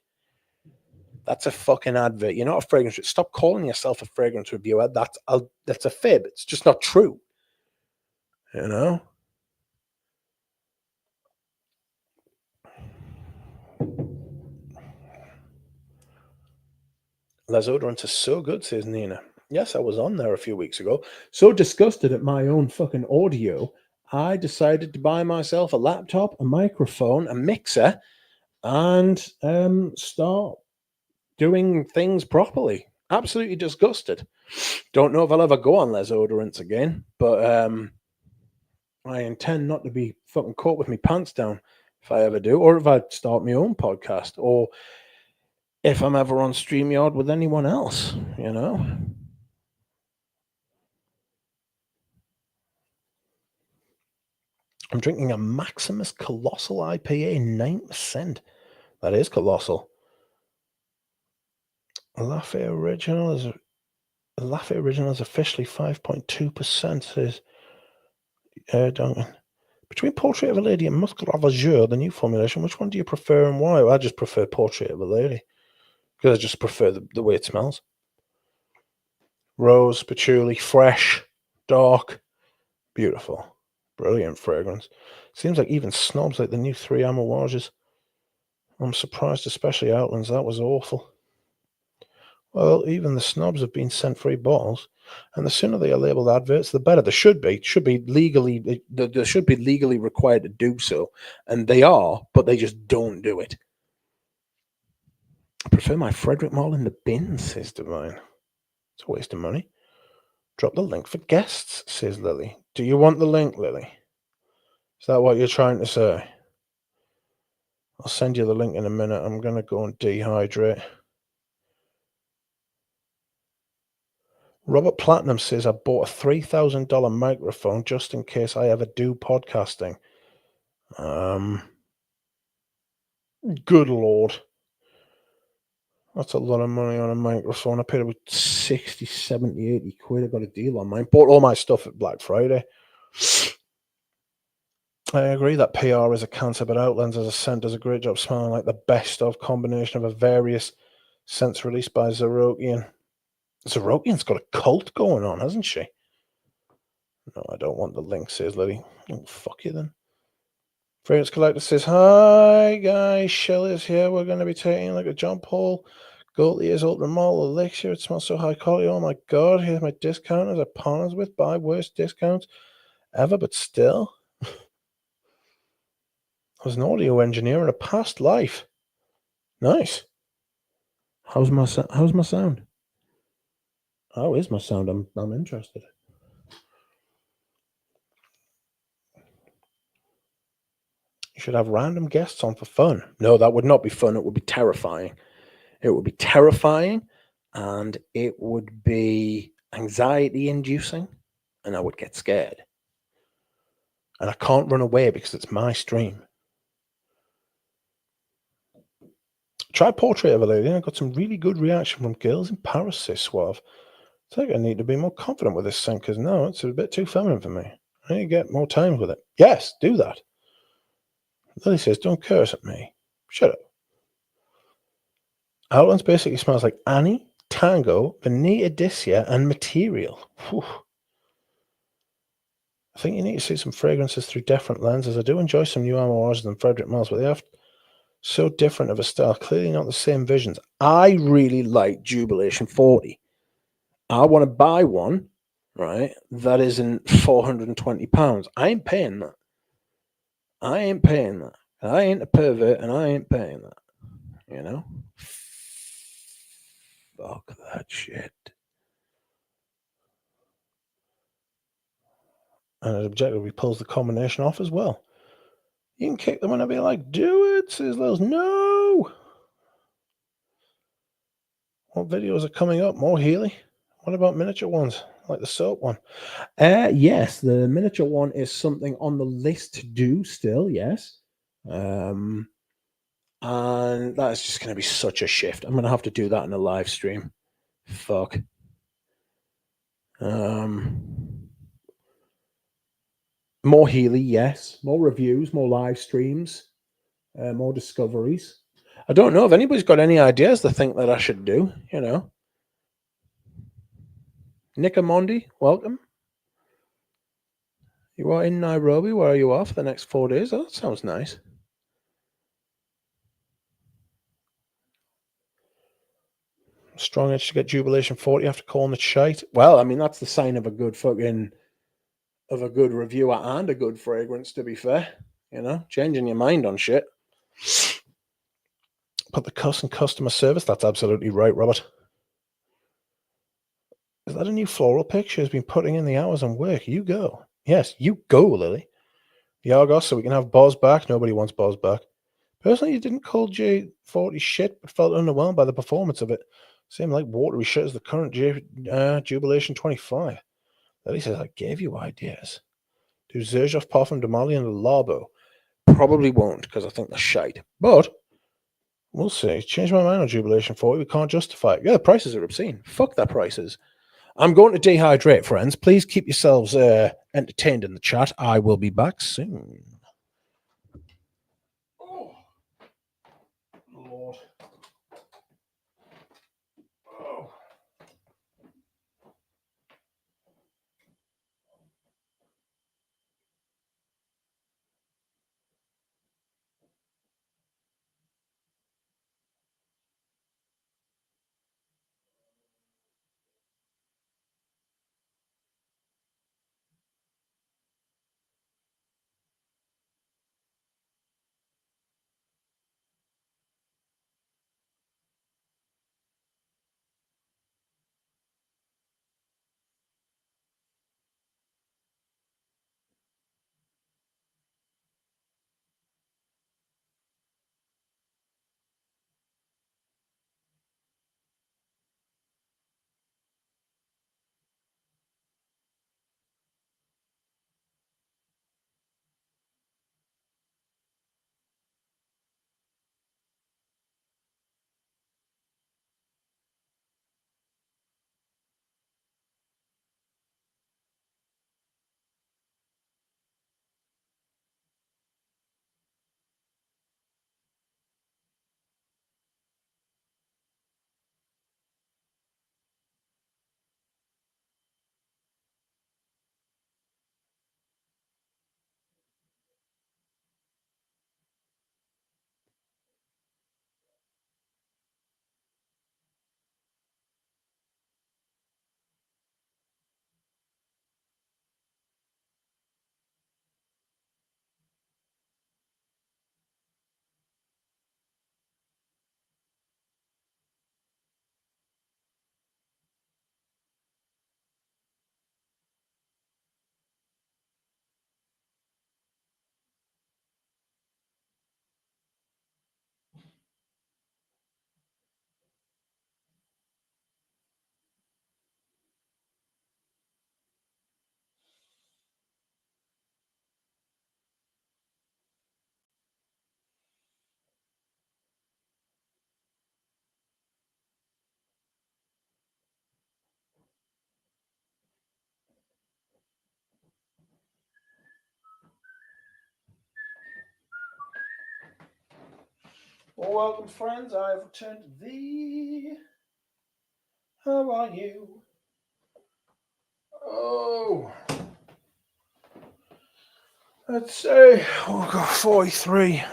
That's a fucking advert. You're not a fragrance. Stop calling yourself a fragrance reviewer. That's a fib. It's just not true. You know? Les Odorants is so good, says Nina. Yes, I was on there a few weeks ago. So disgusted at my own fucking audio, I decided to buy myself a laptop, a microphone, a mixer, and start doing things properly. Absolutely disgusted. Don't know if I'll ever go on Les Odorants again, but I intend not to be fucking caught with my pants down if I ever do, or if I start my own podcast, or if I'm ever on StreamYard with anyone else, you know? I'm drinking a Maximus Colossal IPA, 9%. That is colossal. Lafayette Original is officially 5.2%, says Duncan. Between Portrait of a Lady and Muscle Ravageur, the new formulation, which one do you prefer and why? Well, I just prefer Portrait of a Lady because I just prefer the way it smells. Rose, patchouli, fresh, dark, beautiful, brilliant fragrance. Seems like even snobs like the new 3 Amouages. I'm surprised, especially Outlands. That was awful. Well, even the snobs have been sent free bottles, and the sooner they are labelled adverts, the better. They should be. They should be legally required to do so, and they are, but they just don't do it. I prefer my Frederick Mall in the bin, says Divine. It's a waste of money. Drop the link for guests, says Lily. Do you want the link, Lily? Is that what you're trying to say? I'll send you the link in a minute. I'm going to go and dehydrate. Robert Platinum says, I bought a $3,000 microphone just in case I ever do podcasting. Good Lord. That's a lot of money on a microphone. I paid about 60, 70, 80 quid. I got a deal on mine. Bought all my stuff at Black Friday. I agree that PR is a cancer, but Outlands as a scent does a great job smelling like the best of combination of a various scents released by Zerokian. Zerokian's got a cult going on, hasn't she? No, I don't want the link, says Lily. Oh, fuck you then. Fragrance Collector says, hi guys, Shelley's here. We're going to be taking like a John Paul Gaultier's Ultra Mall Elixir. It smells so high quality. Oh my god, here's my discounters I partners with. Buy worst discounts ever, but still. I was an audio engineer in a past life. Nice. How's my sound? How is my sound? I'm interested. You should have random guests on for fun. No, that would not be fun. It would be terrifying. It would be terrifying, and it would be anxiety inducing, and I would get scared. And I can't run away because it's my stream. Try portrait of a lady. I got some really good reaction from girls in Paris, says Suave. I think I need to be more confident with this thing because no, it's a bit too feminine for me. I need to get more time with it. Yes, do that. Lily says, don't curse at me. Shut up. Outlines basically smells like Annie, Tango, Vanilla Dicia, and Material. Whew. I think you need to see some fragrances through different lenses. I do enjoy some new Amouages than Frederick Mills, but they have so different of a style. Clearly not the same visions. I really like Jubilation 40. I want to buy one, right, that isn't £420. I ain't paying that. I ain't paying that. I ain't a pervert and I ain't paying that. You know? Fuck that shit. And it objectively pulls the combination off as well. You can kick them whenever you like. Do it, says Lils. No! What videos are coming up? More Healy? What about miniature ones? Like the soap one? Yes, the miniature one is something on the list to do still, yes. And that's just going to be such a shift. I'm going to have to do that in a live stream. Fuck. More Healy, yes. More reviews, more live streams, more discoveries. I don't know if anybody's got any ideas to think that I should do, you know. Nicomondi, welcome. You are in Nairobi. Where are you off for the next 4 days? Oh, that sounds nice. Strong edge to get Jubilation 40 after calling it shite. Well, I mean, that's the sign of a good reviewer and a good fragrance, to be fair. You know, changing your mind on shit. Put the cuss in customer service. That's absolutely right, Robert. Is that a new floral picture? Has been putting in the hours and work. You go. Yes, you go, Lily. The Argos, so we can have Boz back. Nobody wants Boz back. Personally, you didn't call J40 shit, but felt underwhelmed by the performance of it. Seemed like watery shit as the current Jubilation 25. Lily says, I gave you ideas. Do Zerjov, Parfum, Damali, and the Larbo. Probably won't, because I think they're shite. But we'll see. Change my mind on Jubilation 40. We can't justify it. Yeah, the prices are obscene. Fuck their prices. I'm going to dehydrate, friends. Please keep yourselves entertained in the chat. I will be back soon. Oh, Lord. Oh. Well, welcome, friends. I have returned to thee. How are you? Oh, let's say, oh god, 43.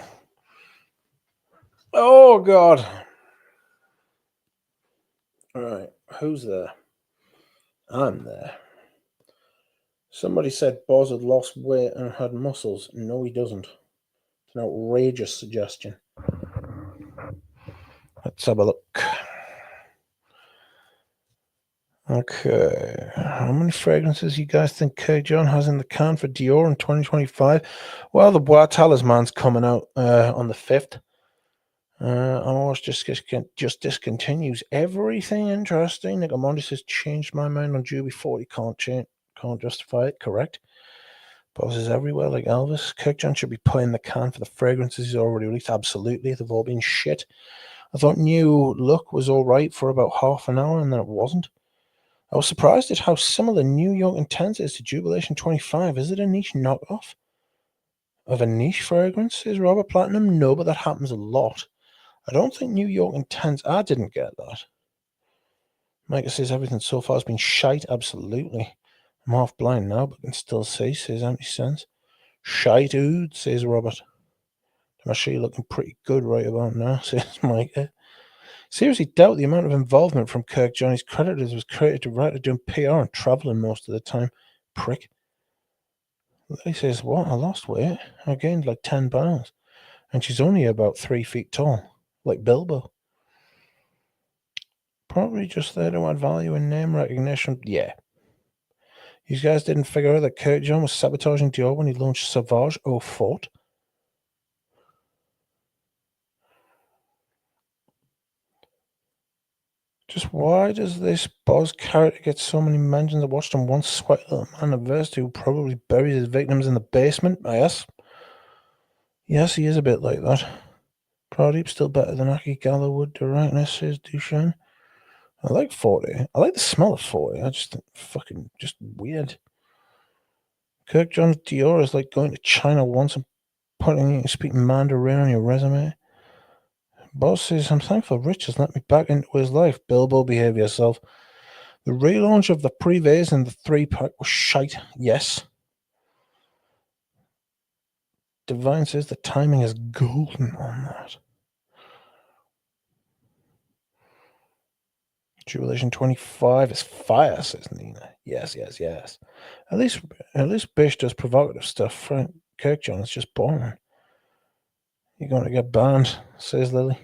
Oh god. All right, who's there? I'm there. Somebody said Boz had lost weight and had muscles. No, he doesn't. It's an outrageous suggestion. Let's have a look. Okay, how many fragrances you guys think K. John has in the can for Dior in 2025? Well, the Bois Talisman's coming out on the 5th. Almost just discontinues everything interesting. Nick Amondi says, changed my mind on Juby 40. Can't justify it. Correct. Boss is everywhere like Elvis. Kirkjohn should be putting the can for the fragrances he's already released. Absolutely. They've all been shit. I thought New Look was all right for about half an hour and then it wasn't. I was surprised at how similar New York Intense is to Jubilation 25. Is it a niche knockoff of a niche fragrance? Is Robert Platinum? No, but that happens a lot. I don't think New York Intense. I didn't get that. Micah says everything so far has been shite. Absolutely. I'm half blind now, but can still see, says Empty Sense. Shite ood, says Robert. I'm actually looking pretty good right about now, says Micah. Seriously doubt the amount of involvement from Kirk Johnny's creditors was created to writer doing PR and travelling most of the time. Prick. Lily says, what? I lost weight. I gained like 10 pounds. And she's only about 3 feet tall. Like Bilbo. Probably just there to add value and name recognition. Yeah. You guys didn't figure out that Kurt John was sabotaging Dior when he launched Sauvage au Fort? Just why does this Boz character get so many mentions? I watched him once sweat little man of verse who probably buries his victims in the basement, I guess. Yes, he is a bit like that. Pradeep's still better than Aki Gallowwood directness, says Dushan. I like 40. I like the smell of 40. I just think fucking just weird. Kirk John's Dior is like going to China once and putting speaking Mandarin on your resume. Boss says, I'm thankful Rich has let me back into his life. Bilbo, behave yourself. The relaunch of the Privé and the 3-pack was shite. Yes. Divine says the timing is golden on that. Jubilation 25 is fire, says Nina. Yes. At least Bish does provocative stuff. Frank Kirkjohn is just boring. You're going to get banned, says Lily.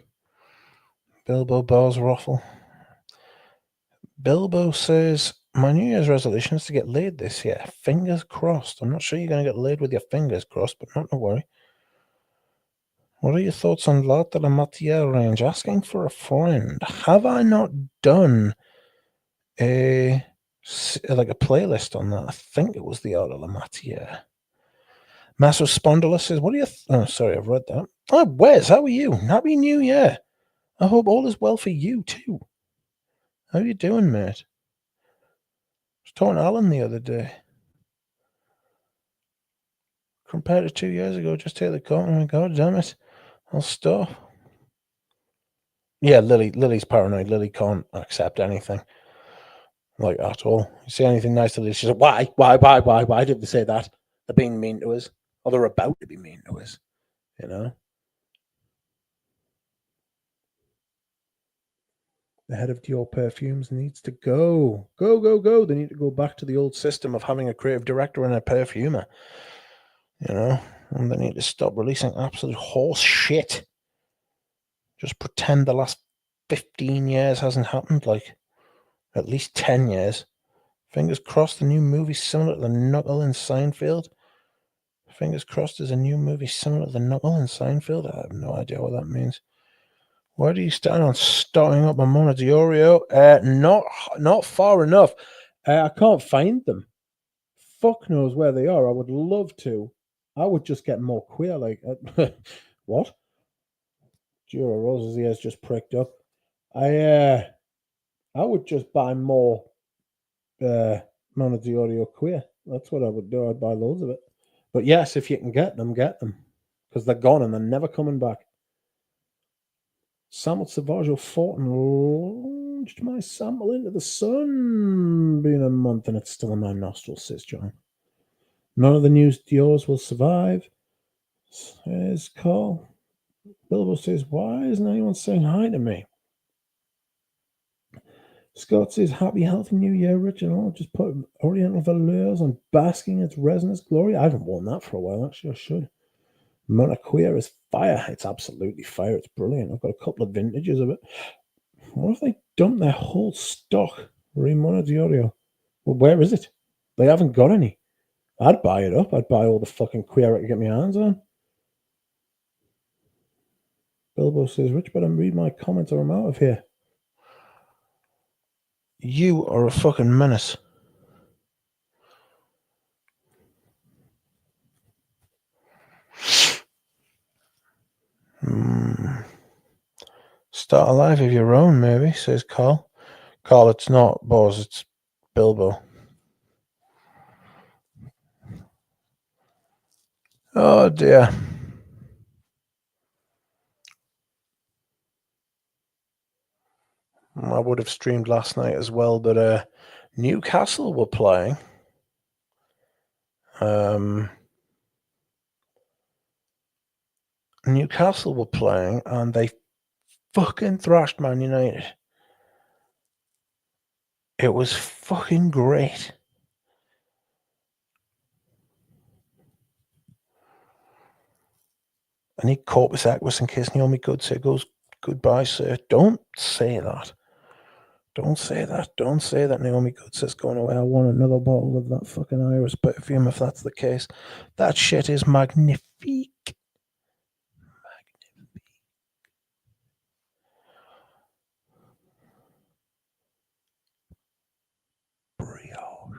Bilbo Bow's ruffle. Bilbo says, my New Year's resolution is to get laid this year. Fingers crossed. I'm not sure you're going to get laid with your fingers crossed, but not to worry. What are your thoughts on L'Art de la Matière range? Asking for a friend. Have I not done a playlist on that? I think it was the Art de la Matière. Massive Spondylus says, what are your... oh, sorry, I've read that. Oh, Wes, how are you? Happy New Year. I hope all is well for you, too. How you doing, mate? I was talking to Alan the other day. Compared to 2 years ago, just take the call. Oh my god, damn it. I'll stop. Yeah, Lily's paranoid. Lily can't accept anything. Like, at all. You say anything nice to Lily, she's like, why did they say that? They're being mean to us. Or they're about to be mean to us. You know? The head of Dior Perfumes needs to go. Go. They need to go back to the old system of having a creative director and a perfumer. You know? And they need to stop releasing absolute horse shit. Just pretend the last 15 years hasn't happened. Like, at least 10 years. Fingers crossed the new movie similar to The Knuckle in Seinfeld. Fingers crossed there's a new movie similar to The Knuckle in Seinfeld. I have no idea what that means. Where do you stand on starting up a Mona Diorio? Not far enough. I can't find them. Fuck knows where they are. I would love to. I would just get more queer. Like, what? Giro Rosa's ears just pricked up. I would just buy more Mona Diorio queer. That's what I would do. I'd buy loads of it. But yes, if you can get them, get them. Because they're gone and they're never coming back. Sampled Savaggio fought and launched my sample into the sun. Been a month and it's still in my nostrils, says John. None of the news Dior's will survive, says Carl. Bilbo says, why isn't anyone saying hi to me? Scott says, happy, healthy new year, Richard. Oh, just put Oriental velours on basking its resinous glory. I haven't worn that for a while, actually. I should. Monaqueer is fire. It's absolutely fire. It's brilliant. I've got a couple of vintages of it. What if they dump their whole stock? Rimona Diorio. Well, where is it? They haven't got any. I'd buy it up. I'd buy all the fucking queer I could get my hands on. Bilbo says, Rich, better read my comments or I'm out of here. You are a fucking menace. Start a life of your own, maybe, says Carl. Carl, it's not Boz, it's Bilbo. Oh dear. I would have streamed last night as well, but Newcastle were playing. Newcastle were playing and they fucking thrashed Man United. It was fucking great. I need corpus aquis in case Naomi Goodser goes goodbye, sir. Don't say that. Don't say that. Don't say that Naomi Goodser's going away. I want another bottle of that fucking Iris perfume if that's the case. That shit is magnifique. Brioche.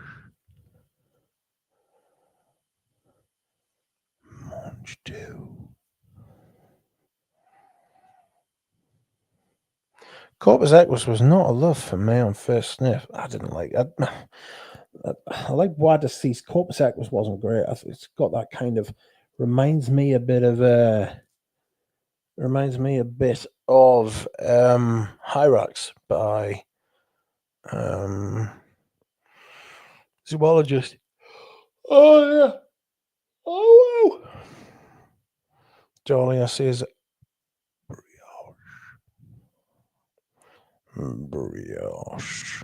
Monge too. Corpus Equus was not a love for me on first sniff. I didn't like it. I like Bois de Cease. Corpus Equus wasn't great. It's got that kind of reminds me a bit of Hyrax by Zoologist. Oh yeah. Oh wow. Dahlia says brioche.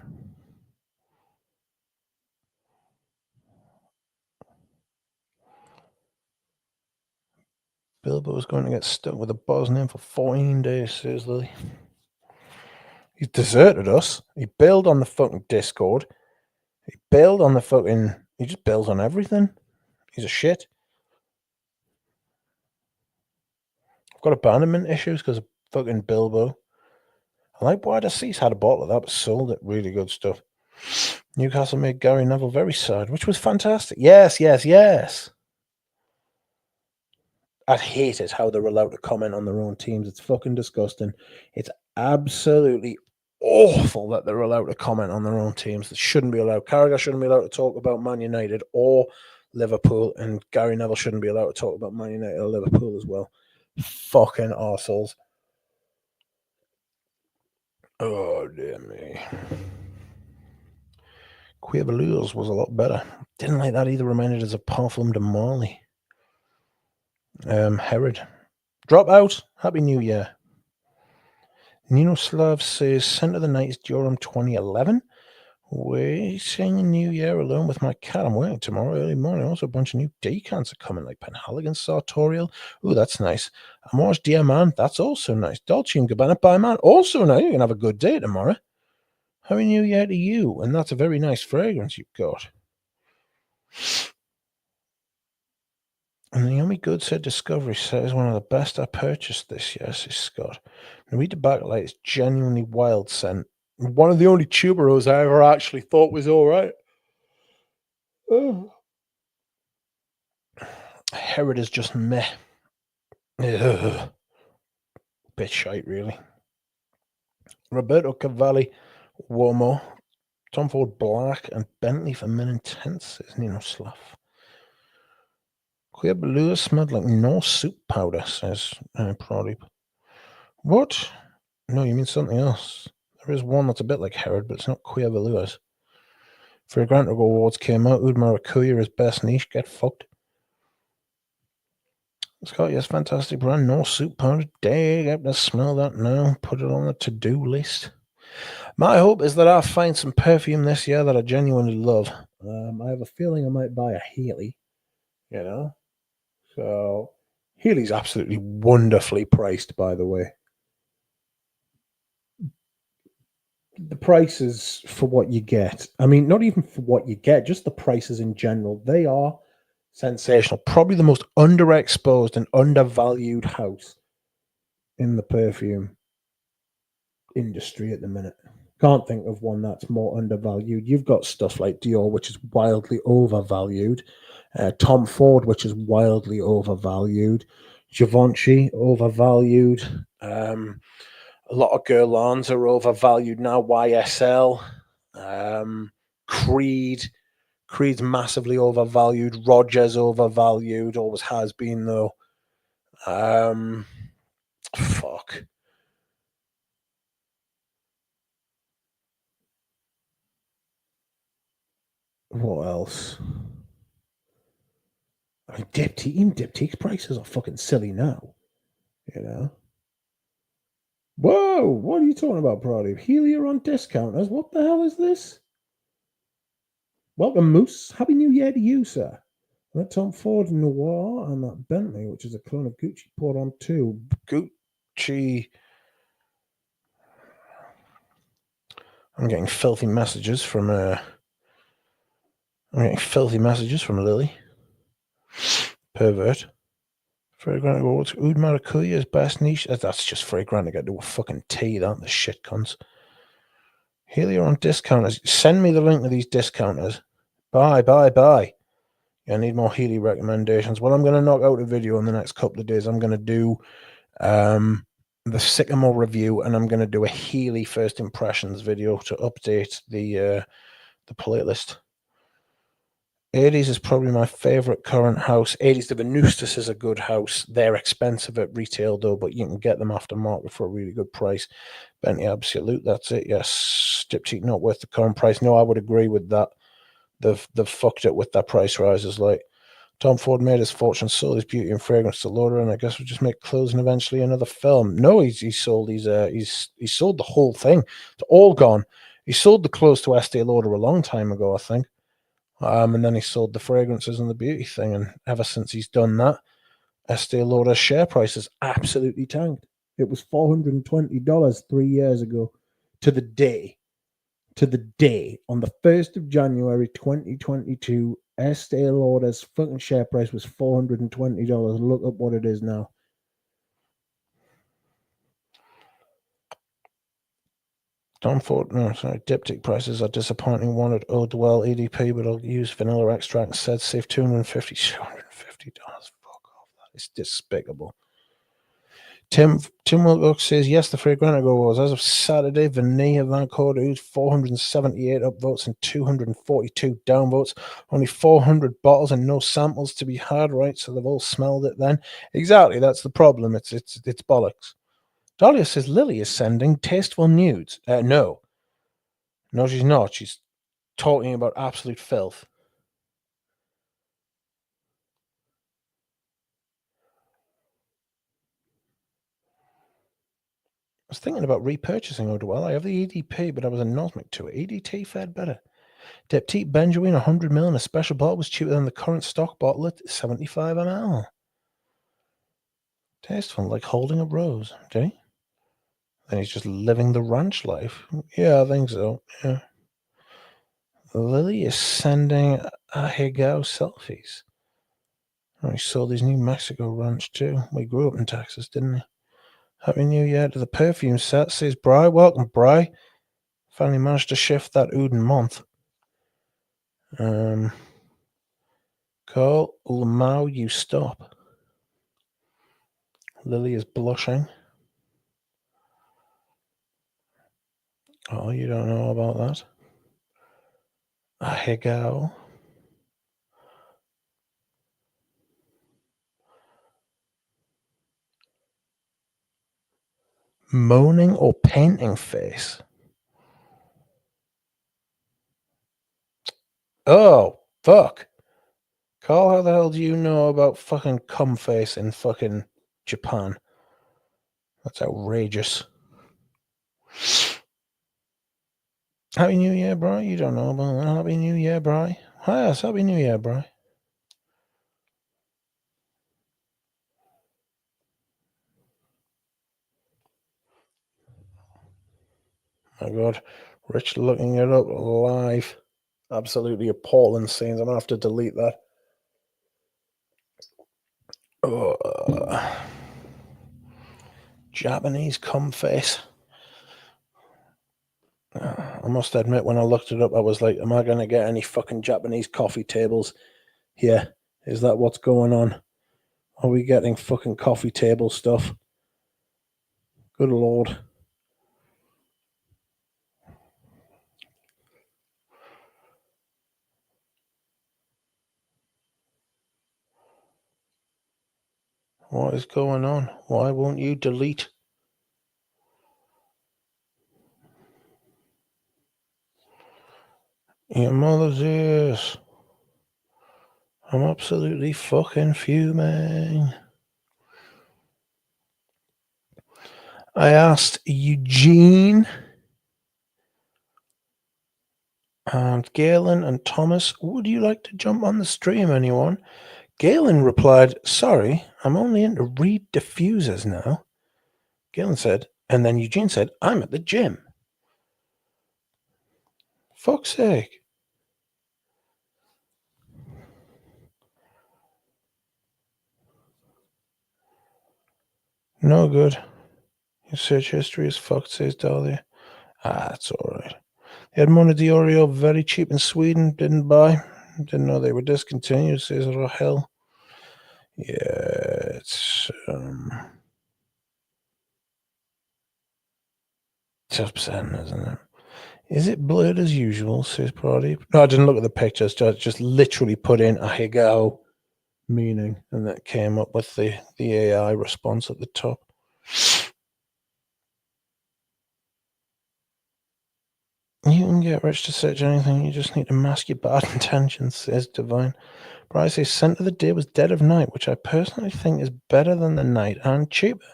Bilbo is going to get stuck with a Bosnian for 14 days, says Lily. He's deserted us. He bailed on the fucking Discord. He bailed on the fucking... He just bails on everything. He's a shit. I've got abandonment issues because of fucking Bilbo. I like Bois de Cease had a bottle of that, but sold it. Really good stuff. Newcastle made Gary Neville very sad, which was fantastic. Yes, yes, yes. I hate it how they're allowed to comment on their own teams. It's fucking disgusting. It's absolutely awful that they're allowed to comment on their own teams. They shouldn't be allowed. Carragher shouldn't be allowed to talk about Man United or Liverpool, and Gary Neville shouldn't be allowed to talk about Man United or Liverpool as well. Fucking arseholes. Oh, dear me. Queer Velours was a lot better. Didn't like that either. Reminded us of Parfum de Marley. Herod. Drop out. Happy New Year. Nino Slav says, Centre the Night is Durham 2011. Waiting a New Year alone with my cat. I'm working tomorrow early morning. Also, a bunch of new decants are coming, like Penhaligon Sartorial. Ooh, that's nice. Amorge Dear Man, that's also nice. Dolce & Gabbana by Man, also nice. You can have a good day tomorrow. Happy New Year to you. And that's a very nice fragrance you've got. And Naomi Good said Discovery set is one of the best I purchased this year, says Scott. And read the backlight, it's genuinely wild scent. One of the only tuberose I ever actually thought was all right. Oh. Herod is just meh. Ugh. Bit shite, really. Roberto Cavalli, Uomo, Tom Ford Black, and Bentley for Men Intense, says Nino Slough. Queer Blue smelled like no soup powder, says Pradeep. What? No, you mean something else. There is one that's a bit like Herod, but it's not Queer Velours. Fragrant Awards came out. Oud Maracuya is best niche. Get fucked. Scott, yes, fantastic brand. No soup powder. Dig up to smell that now. Put it on the to-do list. My hope is that I find some perfume this year that I genuinely love. I have a feeling I might buy a Healy, you know? So, Healy's absolutely wonderfully priced, by the way. The prices for what you get. I mean, not even for what you get, just the prices in general. They are sensational. Probably the most underexposed and undervalued house in the perfume industry at the minute. Can't think of one that's more undervalued. You've got stuff like Dior, which is wildly overvalued. Tom Ford, which is wildly overvalued. Givenchy, overvalued. A lot of Guerlains are overvalued now. YSL. Creed. Creed's massively overvalued. Rogers overvalued. Always has been, though. Fuck. What else? I mean, Diptyque's prices are fucking silly now. You know? Whoa! What are you talking about, Brody? Helia on discounters? What the hell is this? Welcome, Moose. Happy New Year to you, sir. That Tom Ford Noir and that Bentley, which is a clone of Gucci, poured on too. Gucci. I'm getting filthy messages from Lily. Pervert. Fragrant Awards. Oud Maracuya's best niche. That's just fragrant. I got to do a fucking tea, that. The shit cunts. Helia on discounters. Send me the link to these discounters. Bye. I need more Healy recommendations. Well, I'm going to knock out a video in the next couple of days. I'm going to do the Sycamore review, and I'm going to do a Healy first impressions video to update the playlist. 80s is probably my favorite current house. 80s the Venustus is a good house. They're expensive at retail though, but you can get them aftermarket for a really good price. Bentley Absolute, that's it. Yes, Diptyque not worth the current price. No, I would agree with that. They've fucked it with their price rises. Like Tom Ford made his fortune, sold his beauty and fragrance to Lauder, and I guess we'll just make clothes and eventually another film. No, he's sold he's sold the whole thing. It's all gone. He sold the clothes to Estee Lauder a long time ago, I think. And then he sold the fragrances and the beauty thing, and ever since he's done that, Estee Lauder's share price has absolutely tanked. It was $420 3 years ago to the day. On the 1st of January 2022, Estee Lauder's fucking share price was $420. Look up what it is now. Diptyque prices are disappointing. One at Eau de Well EDP, but I'll use vanilla extract instead. Save $250. Fuck off. That is despicable. Tim Wilcox says, yes, the fragrant was. As of Saturday, Vanilla Van Cordo's 478 upvotes and 242 downvotes. Only 400 bottles and no samples to be had, right? So they've all smelled it then. Exactly, that's the problem. It's bollocks. Dahlia says, Lily is sending tasteful nudes. No, she's not. She's talking about absolute filth. I was thinking about repurchasing Eau de Well. I have the EDP, but I was anosmic to it. EDT fared better. Diptyque Benjoin 100ml in a special bottle was cheaper than the current stock bottle at 75ml. Tasteful, like holding a rose. Did he? Then he's just living the ranch life. Yeah, I think so. Yeah. Lily is sending Ahegao selfies. Oh, he sold his New Mexico ranch too. We grew up in Texas, didn't he? Happy New Year to the perfume set, says Bry. Welcome, Bry. Finally managed to shift that Uden month. Cole Lamau, you stop. Lily is blushing. Oh, you don't know about that? Ahegao. Moaning or painting face? Oh, fuck. Carl, how the hell do you know about fucking cum face in fucking Japan? That's outrageous. Happy New Year, bro. You don't know about that. Happy New Year, bro. Yes, Happy New Year, bro. My God. Rich looking it up live. Absolutely appalling scenes. I'm going to have to delete that. Japanese cum face. I must admit, when I looked it up, I was like, am I going to get any fucking Japanese coffee tables here? Is that what's going on? Are we getting fucking coffee table stuff? Good Lord. What is going on? Why won't you delete? Your mother's ears. I'm absolutely fucking fuming. I asked Eugene and Galen and Thomas, would you like to jump on the stream, anyone? Galen replied, sorry, I'm only into reed diffusers now. Galen said, and then Eugene said, I'm at the gym. Fuck's sake. No good. Your search history is fucked, says Dahlia. It's alright. They had Mona Diorio very cheap in Sweden, didn't buy. Didn't know they were discontinued, says Rahel. Yeah, it's upsetting, isn't it? Is it blurred as usual, says Pradeep? No, I didn't look at the pictures, just literally put in Ahigao meaning, and that came up with the AI response at the top. You can get rich to search anything, you just need to mask your bad intentions, says Divine. Bryce says Scent of the Day was Dead of Night, which I personally think is better than The Night and cheaper.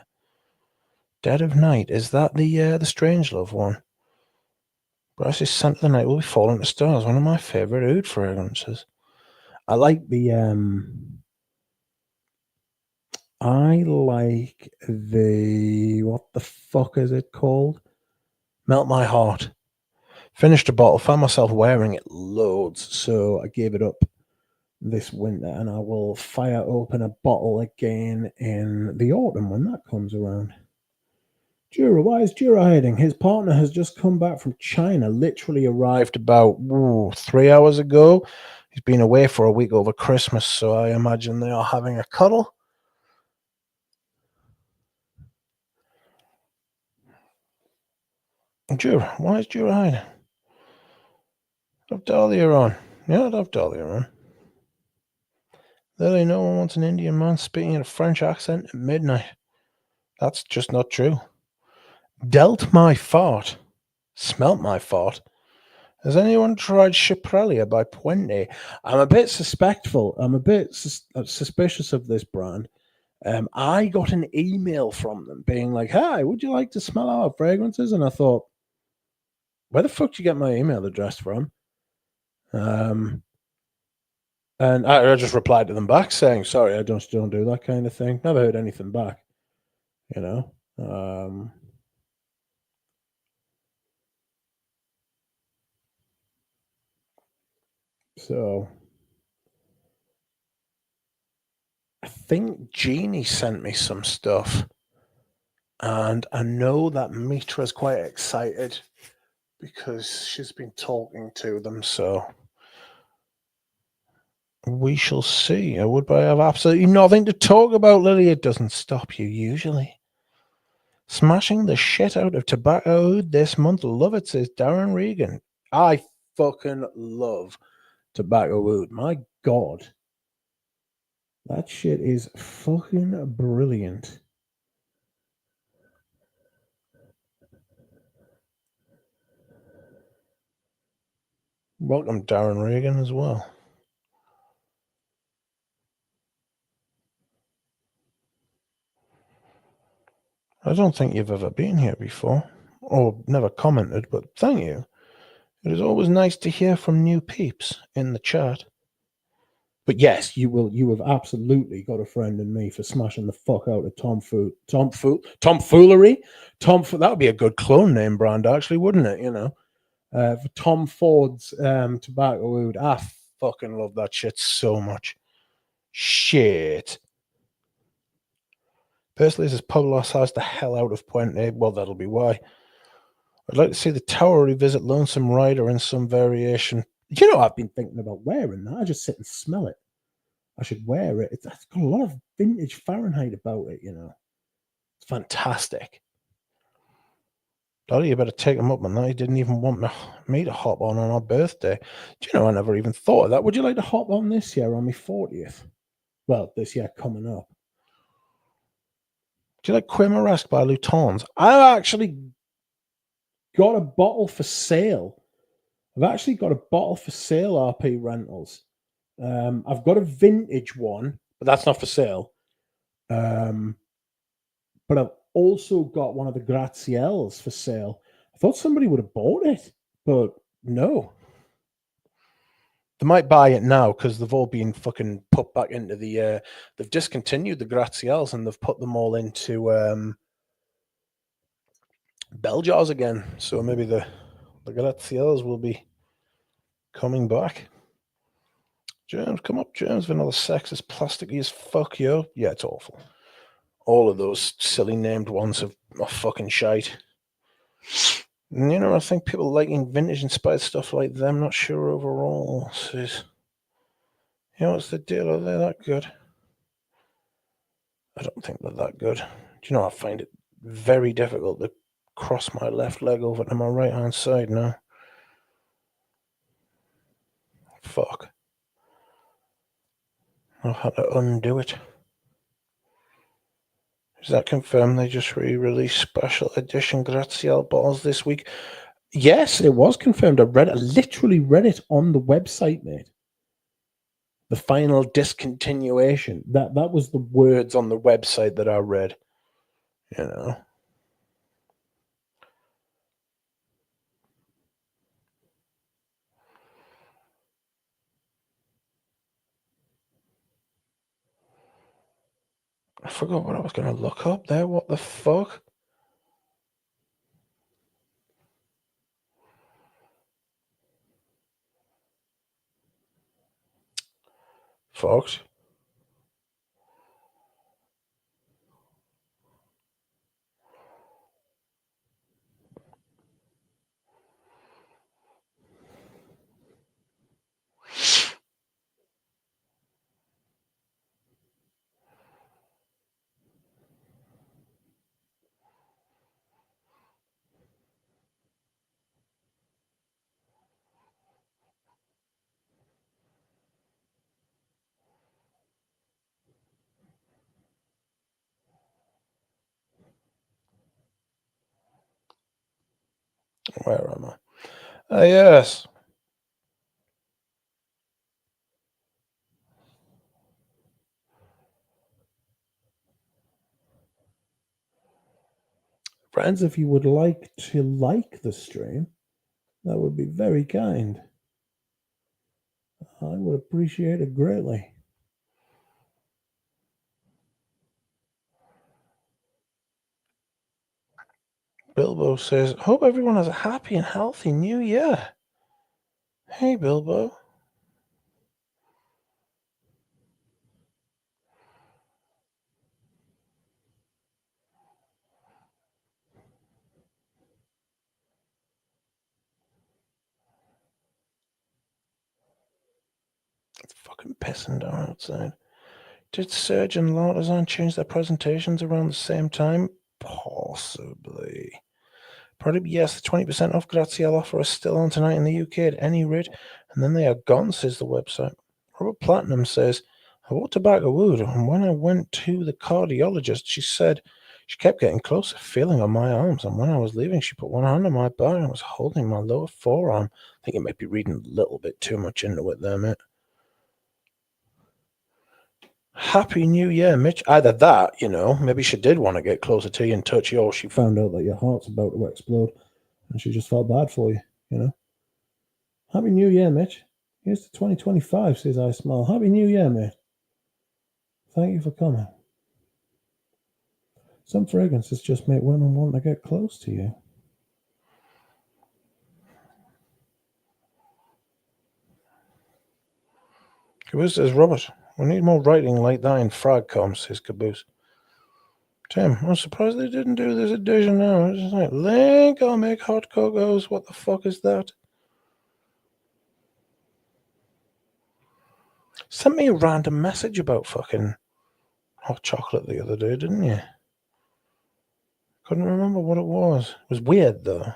Dead of Night, is that the Strangelove one? Bryce says Scent of the Night will be Falling to Stars, one of my favourite oud fragrances. I like the what the fuck is it called? Melt My Heart. Finished a bottle, found myself wearing it loads, so I gave it up this winter, and I will fire open a bottle again in the autumn when that comes around. Jura, why is Jura hiding? His partner has just come back from China, literally arrived about 3 hours ago. He's been away for a week over Christmas, so I imagine they are having a cuddle. Jura, why is Jura hiding? Have Dahlia on. Yeah, I'd have Dahlia on. Literally, no one wants an Indian man speaking in a French accent at midnight. That's just not true. Dealt my fart. Smelt my fart. Has anyone tried Chiprelia by Puente? I'm a bit suspectful. I'm a bit suspicious of this brand. I got an email from them being like, hi, would you like to smell our fragrances? And I thought, where the fuck did you get my email address from? And I just replied to them back saying, sorry, I don't do that kind of thing. Never heard anything back, you know? So I think Jeannie sent me some stuff, and I know that Mitra's quite excited because she's been talking to them, so we shall see. I have absolutely nothing to talk about, Lily. It doesn't stop you usually. Smashing the shit out of tobacco this month. Love it, says Darren Regan. I fucking love tobacco wood. My God. That shit is fucking brilliant. Welcome, Darren Reagan, as well. I don't think you've ever been here before, or never commented, but thank you. It is always nice to hear from new peeps in the chat. But yes, you will. You have absolutely got a friend in me for smashing the fuck out of tomfoolery. That would be a good clone name brand, actually, wouldn't it? You know, for Tom Ford's tobacco wood. I fucking love that shit so much. Shit. Personally, this publicised the hell out of Puente. Well, that'll be why. I'd like to see the tower revisit Lonesome Rider in some variation. You know, I've been thinking about wearing that. I just sit and smell it. I should wear it. It's got a lot of vintage Fahrenheit about it, you know. It's fantastic. Daddy, you better take him up on that. He didn't even want me to hop on our birthday. Do you know, I never even thought of that. Would you like to hop on this year on my 40th? Well, this year coming up. Do you like Quimaresque by Lutons? I've actually got a bottle for sale. RP Rentals. I've got a vintage one, but that's not for sale. But I've also got one of the Graziels for sale. I thought somebody would have bought it, but no. They might buy it now because they've all been fucking put back into the. They've discontinued the Graziels and they've put them all into bell jars again. So maybe the Graziels will be coming back. James, come up, James. Vanilla sex is plasticky as fuck, yo. Yeah, it's awful. All of those silly named ones are fucking shite. And, you know, I think people liking vintage inspired stuff like them, not sure overall. Says, you know, what's the deal? Are they that good? I don't think they're that good. Do you know, I find it very difficult to cross my left leg over to my right hand side now. Fuck. I'll have to undo it. Is that confirmed? They just re-released special edition Graziel bottles this week. Yes, it was confirmed. I literally read it on the website, mate. The final discontinuation. That was the words on the website that I read. You know. I forgot what I was going to look up there. What the fuck? Folks. Where am I? Yes. Friends, if you would like to like the stream, that would be very kind. I would appreciate it greatly. Bilbo says, hope everyone has a happy and healthy new year. Hey, Bilbo. It's fucking pissing down outside. Did Serge and Lartazan change their presentations around the same time? Possibly. Probably yes, the 20% off Graziel offer is still on tonight in the UK at any rate, and then they are gone, says the website. Robert Platinum says, I bought tobacco wood, and when I went to the cardiologist, she said, She kept getting closer, feeling on my arms, and when I was leaving, she put one hand on my back and was holding my lower forearm. I think you might be reading a little bit too much into it there, mate. Happy New Year, Mitch. Either that, maybe she did want to get closer to you and touch you, or she found out that your heart's about to explode and she just felt bad for you. Happy New Year, Mitch. Here's to 2025, says I smile. Happy New Year, mate. Thank you for coming. Some fragrances just make women want to get close to you. Caboose says, Robert, we need more writing like that in Fragcom, says Caboose. Tim, I'm surprised they didn't do this edition now. It's just like, Link, I'll make hot cocos. What the fuck is that? Sent me a random message about fucking hot chocolate the other day, didn't you? Couldn't remember what it was. It was weird, though.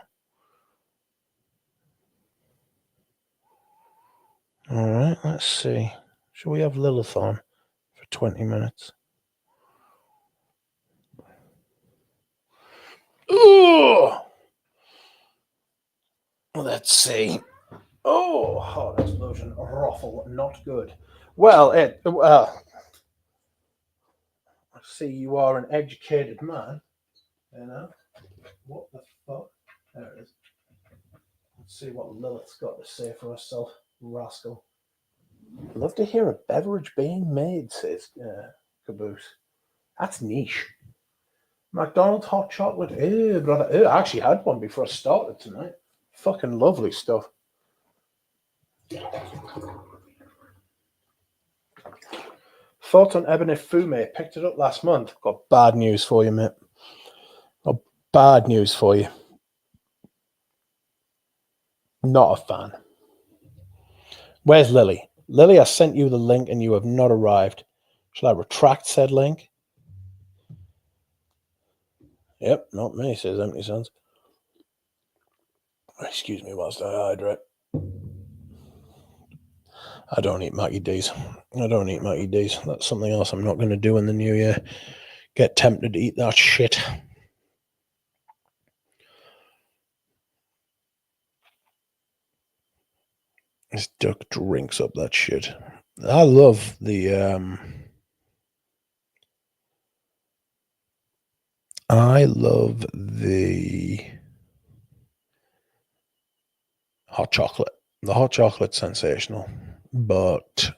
All right, let's see. Shall we have Lilith on for 20 minutes? Ooh! Let's see. Oh, heart explosion, ruffle, not good. Well, I see you are an educated man. What the fuck? There it is. Let's see what Lilith's got to say for herself, rascal. Love to hear a beverage being made, says Caboose. That's niche. McDonald's hot chocolate. Ew, brother. Ew, I actually had one before I started tonight. Fucking lovely stuff. Thoughts on Ebony Fume? Picked it up last month. Got bad news for you, mate. Got bad news for you. Not a fan. Where's Lily? Lily, I sent you the link and you have not arrived. Shall I retract said link? Yep, not me, says Empty Sons. Excuse me whilst I hydrate. I don't eat Mackie D's. That's something else I'm not going to do in the new year. Get tempted to eat that shit. This duck drinks up that shit. I love the hot chocolate. The hot chocolate's sensational, but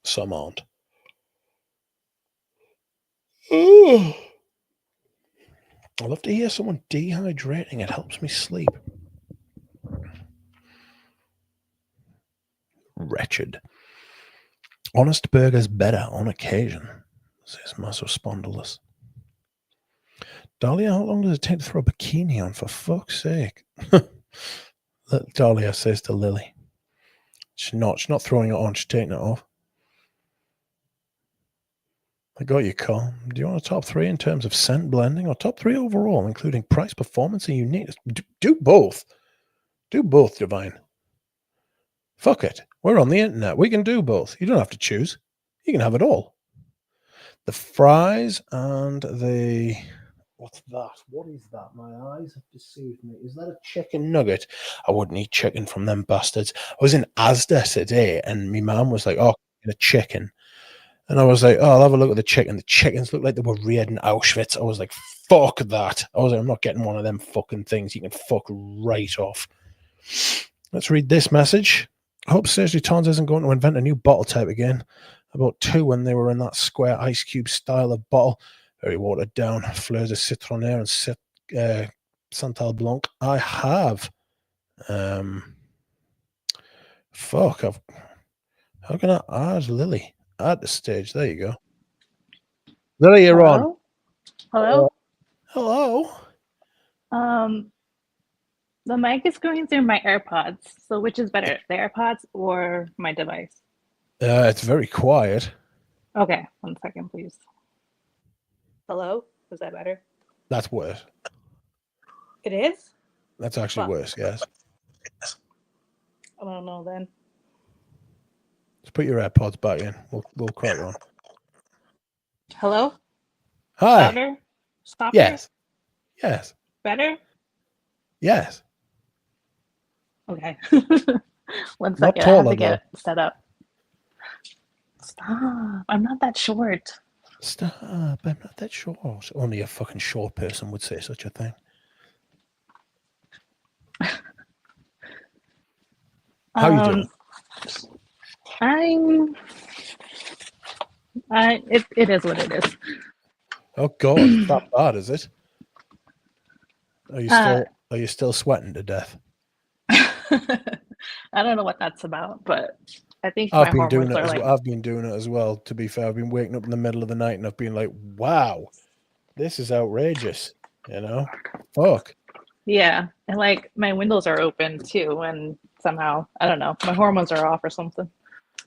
some aren't. I love to hear someone dehydrating. It helps me sleep. Wretched. Honest burger's better on occasion, says Masospondylus. Dahlia, how long does it take to throw a bikini on, for fuck's sake? Dahlia says to Lily. She's not throwing it on, she's taking it off. I got you, Carl. Do you want a top 3 in terms of scent blending or top 3 overall, including price, performance, and uniqueness? Do both. Do both, Divine. Fuck it. We're on the internet. We can do both. You don't have to choose. You can have it all. The fries and the... What's that? What is that? My eyes have deceived me. Is that a chicken nugget? I wouldn't eat chicken from them bastards. I was in Asda today and my mum was like, oh, a chicken. And I was like, oh, I'll have a look at the chicken. The chickens looked like they were reared in Auschwitz. I was like, fuck that. I was like, I'm not getting one of them fucking things. You can fuck right off. Let's read this message. I hope Sergio Tons isn't going to invent a new bottle type again. About 2 when they were in that square ice cube style of bottle. Very watered down. Fleurs de Citronnier and Santal Blanc. I have. How can I add Lily at the stage? There you go. Lily, you're on. Hello? Hello. The mic is going through my AirPods. So which is better, the AirPods or my device? It's very quiet. Okay, 1 second, please. Hello? Is that better? That's worse. It is? That's actually worse, yes. I don't know then. Let's put your AirPods back in. We'll crack on. Hello? Hi. Louder? Softer? Yes. Yes. Better? Yes. Okay. One Not second. I have taller, to get set up. Stop. I'm not that short. Stop. I'm not that short. Only a fucking short person would say such a thing. How you doing? It is what it is. Oh God, it's that bad, is it? Are you still sweating to death? I don't know what that's about, but I think I've my been doing hormones it are as like, well. I've been doing it as well. To be fair, I've been waking up in the middle of the night and I've been like, "Wow, this is outrageous." You know, fuck. yeah, and like my windows are open too, and somehow I don't know, my hormones are off or something.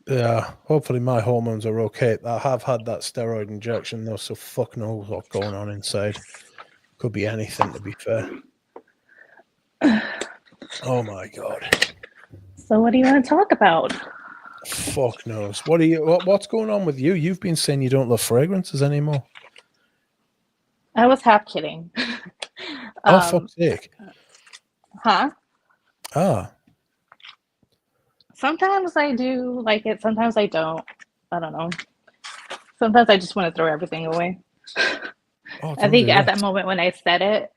Yeah. Hopefully, my hormones are okay. I have had that steroid injection though, so fuck knows what's going on inside. Could be anything, to be fair. Oh my God. So what do you want to talk about? Fuck knows. What's going on with you? You've been saying you don't love fragrances anymore. I was half kidding. Oh, fuck's sake. Huh? Ah. Sometimes I do like it, sometimes I don't. I don't know. Sometimes I just want to throw everything away. Oh, I don't think do at that. that moment when I said it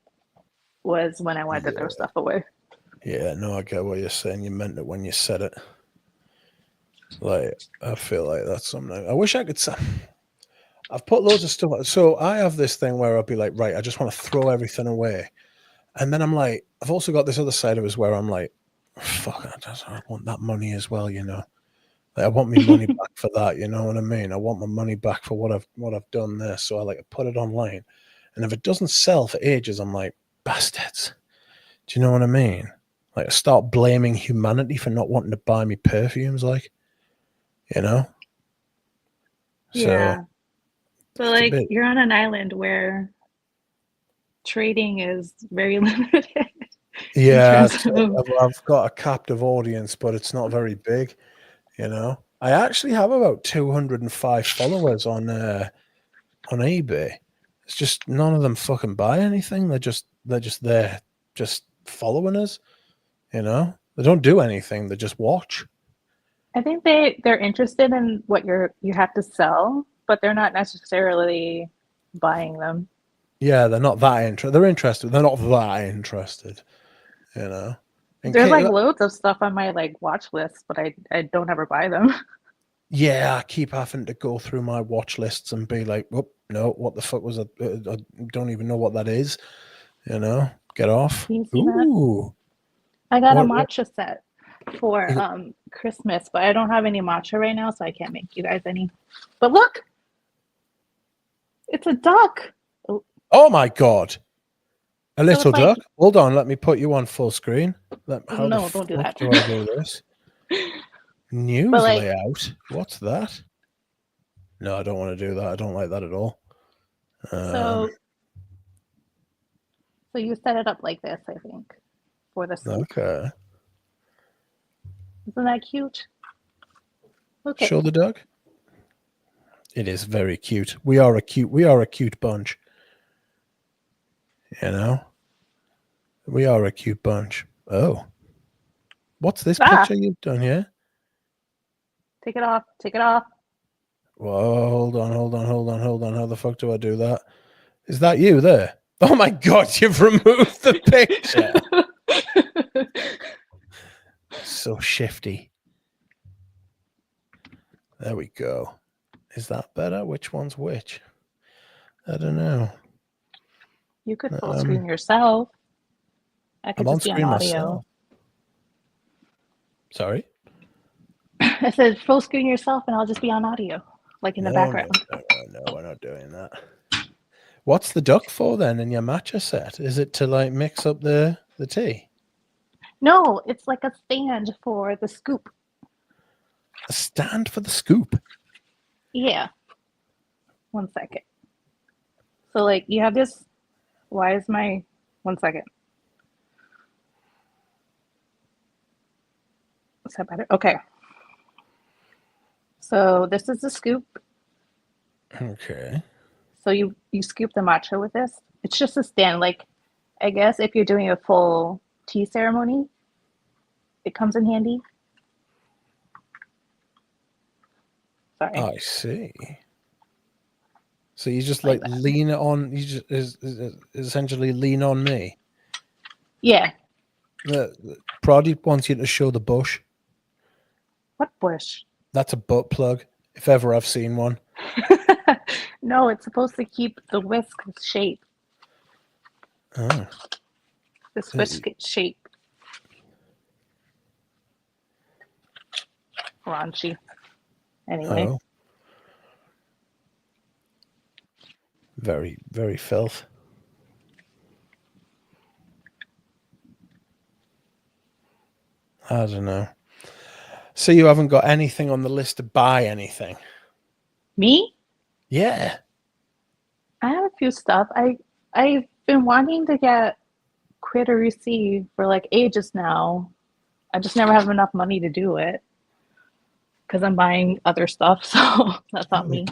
was when I wanted to Yeah. throw stuff away. Yeah, no, I get what you're saying. You meant it when you said it. Like, I feel like that's something. I wish I could say. I've put loads of stuff. So I have this thing where I'll be like, right, I just want to throw everything away. And then I'm like, I've also got this other side of us where I'm like, fuck, I want that money as well, you know. Like, I want my money back for that, you know what I mean? I want my money back for what I've done there. So I like put it online. And if it doesn't sell for ages, I'm like, bastards. Do you know what I mean? Like, I start blaming humanity for not wanting to buy me perfumes, like, you know? So Yeah. But it's a like bit, you're on an island where trading is very limited in yeah, terms of I've got a captive audience, but it's not very big, you know? I actually have about 205 followers on eBay. It's just none of them fucking buy anything. They're just there, just following us, you know? They don't do anything. They just watch. I think they're interested in what you have to sell, but they're not necessarily buying them. Yeah, they're not that interested. They're interested. They're not that interested, you know? And There's like loads of stuff on my like watch list, but I don't ever buy them. yeah, I keep having to go through my watch lists and be like, oh, no, what the fuck was it? I don't even know what that is, you know? Get off. You see that? Ooh. I got a What? matcha set for Christmas, but I don't have any matcha right now, so I can't make you guys any. But look, it's a duck. Oh, Oh, my God. A so little it's like duck? Hold on, let me put you on full screen. How the no, don't do fuck that. do I do this? But News like layout? What's that? No, I don't want to do that. I don't like that at all. so so you set it up like this, I think, for the scoop. Okay. Isn't that cute? Okay. Show the duck. It is very cute. We are a cute bunch. You know? We are a cute bunch. Oh. What's this Ah, picture you've done here? take it off. Take it off. Whoa, hold on. How the fuck do I do that? Is that you there? Oh my God, you've removed the picture. So shifty. There we go. Is that better? Which one's which? I don't know. You could full screen yourself. I I'm could on just be on screen audio. myself. Sorry? I said full screen yourself and I'll just be on audio, like in the No, background. we're not doing that. What's the duck for then in your matcha set? Is it to like mix up the tea? No, it's like a stand for the scoop. A stand for the scoop? Yeah. 1 second. So like you have this. Why is my 1 second? Is that better? Okay. So this is the scoop. Okay. So you scoop the matcha with this. It's just a stand. Like, I guess if you're doing a full tea ceremony, it comes in handy. Sorry, I see. So you just like like that. lean it on. You just is essentially lean on me. Yeah. Proddy wants you to show the bush. What bush? That's a butt plug, if ever I've seen one. No, it's supposed to keep the whisk shape. Oh. This whisk shape. Raunchy. Anyway. Oh. Very, very filth. I don't know. So you haven't got anything on the list to buy anything? Me? Yeah. I have a few stuff. I've been wanting to get Culinary for like ages now. I just never have enough money to do it because I'm buying other stuff, so that's not me.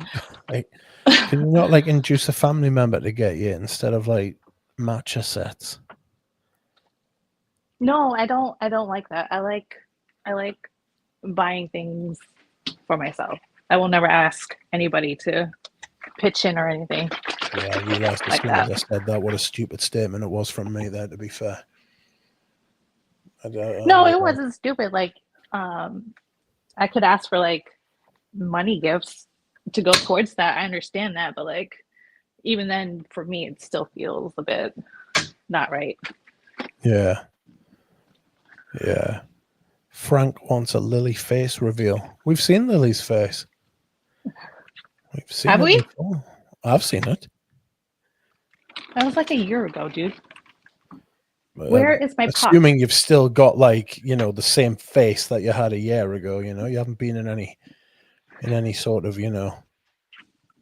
Like, can you not like induce a family member to get you instead of like matcha sets? No, I don't like that. I like buying things for myself. I will never ask anybody to pitch in or anything Yeah, I realised as like soon as that. I said that what a stupid statement it was from me there, to be fair. I No, it realised. wasn't stupid. Like, I could ask for like money gifts to go towards that. I understand that, but like, even then, for me, it still feels a bit not right. Yeah. Yeah. Frank wants a Lily face reveal. We've seen Lily's face. We've seen Have it we? before. I've seen it. That was like a year ago, dude. Uh, Where is my pot? Assuming you've still got like, you know, the same face that you had a year ago, you know, you haven't been in any sort of, you know,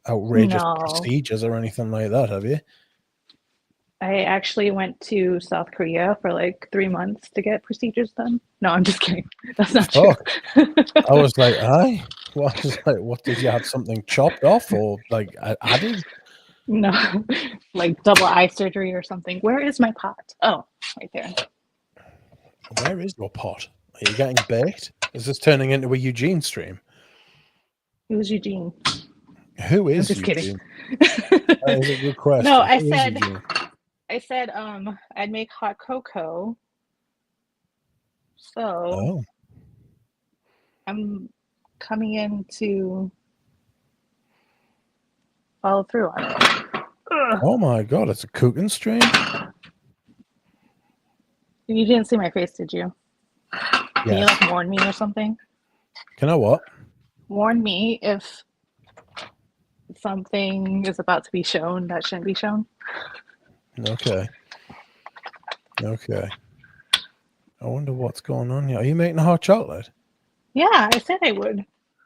outrageous No. procedures or anything like that, have you? I actually went to South Korea for like 3 months to get procedures done. No, I'm just kidding. That's not true. Fuck. I was like, aye. What was like, what did you have something chopped off or like added? No, like double eye surgery or something. Where is my pot? Oh, right there. Where is your pot? Are you getting baked? Is this turning into a Eugene stream? It was Eugene. Who I'm is just kidding. Eugene? That is a good No, question. Who is Eugene? I said I'd make hot cocoa. So Oh. I'm coming in to follow through on it. Ugh. Oh my god, it's a cooking stream? You didn't see my face, did you? Can you Yes. like warn me or something? Can I what? Warn me if something is about to be shown that shouldn't be shown. Okay. Okay. I wonder what's going on here. Are you making hot chocolate? Yeah, I said I would.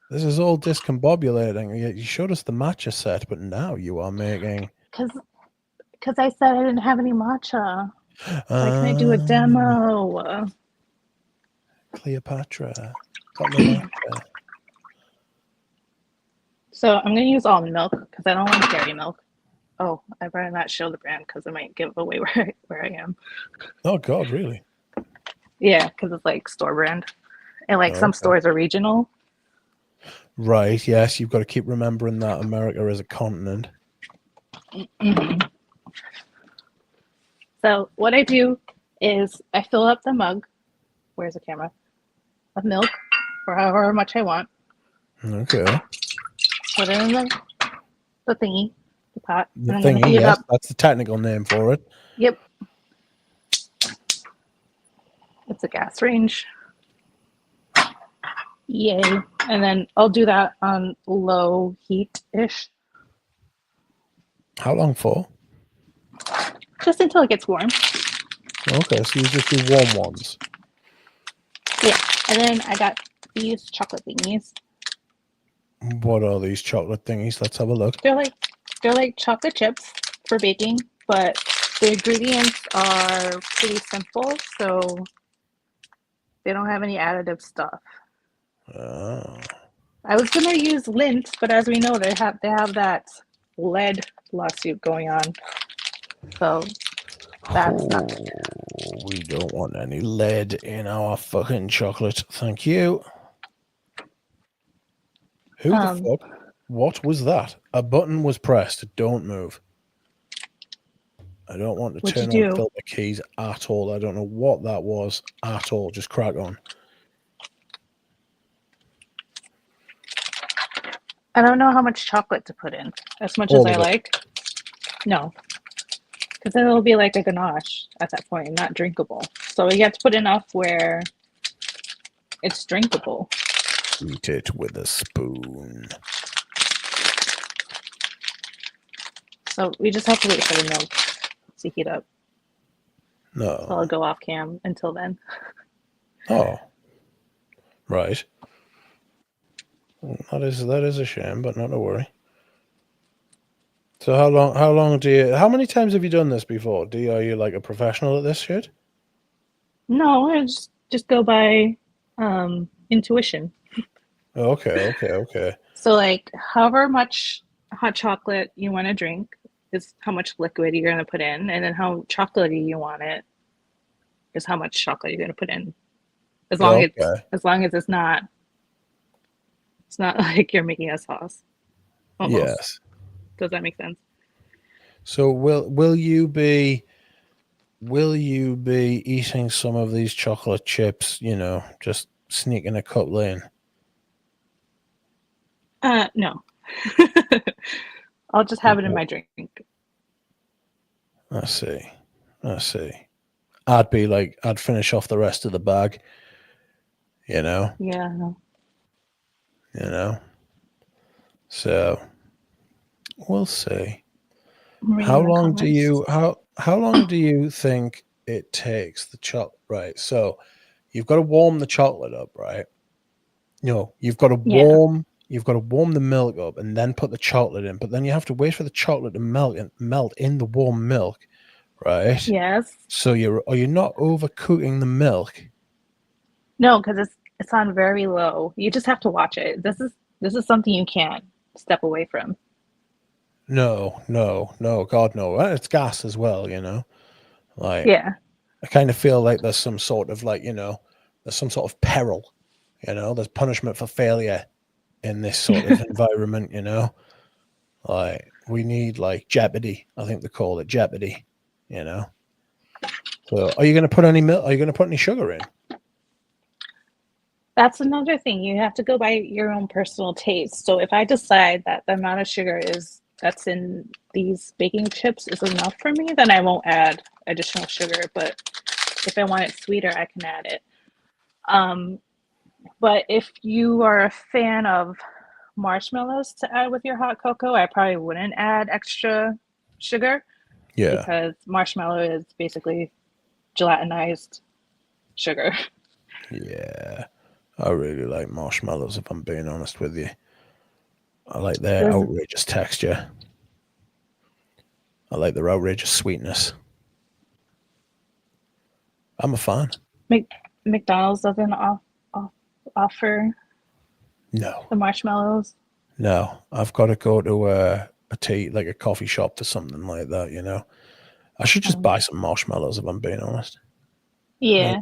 This is all discombobulating. You showed us the matcha set, but now you are making. Because I said I didn't have any matcha. Like, can I do a demo? Cleopatra. Got my matcha. So I'm gonna use almond milk because I don't want dairy milk. Oh, I better not show the brand because it might give away where I am. Oh god, really? Yeah, because it's like store brand, and like Oh, some okay. stores are regional. Right, yes, you've got to keep remembering that America is a continent. Mm-hmm. So what I do is I fill up the mug. Where's the camera? Of milk, or however much I want. Okay. Put it in the thingy, the pot. The And I'm gonna thingy, heat it yes, up. that's the technical name for it. Yep. It's a gas range. Yay. And then I'll do that on low heat-ish. How long for? Just until it gets warm. Okay, so you just do warm ones. Yeah. And then I got these chocolate thingies. What are these chocolate thingies? Let's have a look. They're like chocolate chips for baking, but the ingredients are pretty simple, so they don't have any additive stuff. Oh. I was gonna use Lint, but as we know, they have that lead lawsuit going on. So that's not. We don't want any lead in our fucking chocolate. Thank you. Who the fuck? What was that? A button was pressed. Don't move. I don't want to What'd turn you on do? filter keys at all. I don't know what that was at all. Just crack on. I don't know how much chocolate to put in. As much All as I of it. like. No. Because then it'll be like a ganache at that point, not drinkable. So you have to put enough where it's drinkable. Eat it with a spoon. So we just have to wait for the milk to heat up. No. So I'll go off cam until then. Oh. Right. That is a shame, but not to worry. So how many times have you done this before? Are you like a professional at this shit? No, I just go by intuition. Okay. So like however much hot chocolate you want to drink is how much liquid you're gonna put in, and then how chocolatey you want it is how much chocolate you're gonna put in. As long as it's not like you're making a sauce. Almost. Yes. Does that make sense? So will you be eating some of these chocolate chips, just sneaking a couple in? No. I'll just have it in my drink. I see. I'd finish off the rest of the bag, Yeah. So we'll see. How long do you think it takes the chocolate? Right. So you've got to warm the chocolate up, right? You've got to warm the milk up and then put the chocolate in, but then you have to wait for the chocolate to melt in the warm milk, right? Yes. So you're not overcooking the milk? No, because it's on very low. You just have to watch it. This is something you can't step away from. No, God, no. It's gas as well, Like, yeah. I kind of feel like there's some sort of there's some sort of peril, there's punishment for failure in this sort of environment, Like, we need jeopardy. I think they call it jeopardy, So, are you going to put any milk? Are you going to put any sugar in? That's another thing. You have to go by your own personal taste. So if I decide that the amount of sugar that's in these baking chips is enough for me, then I won't add additional sugar. But if I want it sweeter, I can add it. But if you are a fan of marshmallows to add with your hot cocoa, I probably wouldn't add extra sugar. Yeah. Because marshmallow is basically gelatinized sugar. Yeah. I really like marshmallows, if I'm being honest with you. I like their outrageous texture. I like their outrageous sweetness. I'm a fan. McDonald's doesn't offer No. the marshmallows. No, I've got to go to a coffee shop for something like that, I should just buy some marshmallows, if I'm being honest. Yeah.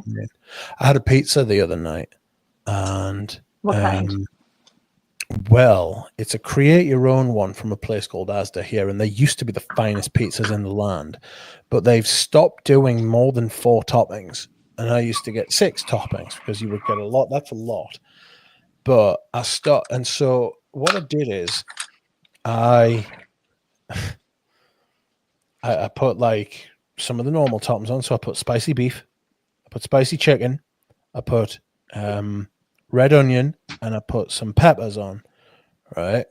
I had a pizza the other night, and what kind? Well, it's a create your own one from a place called Asda here, and they used to be the finest pizzas in the land, but they've stopped doing more than 4 toppings. And I used to get 6 toppings because you would get a lot. That's a lot. But I stopped, and so what I did is I put some of the normal toppings on. So I put spicy beef, I put spicy chicken, I put red onion, and I put some peppers on, right?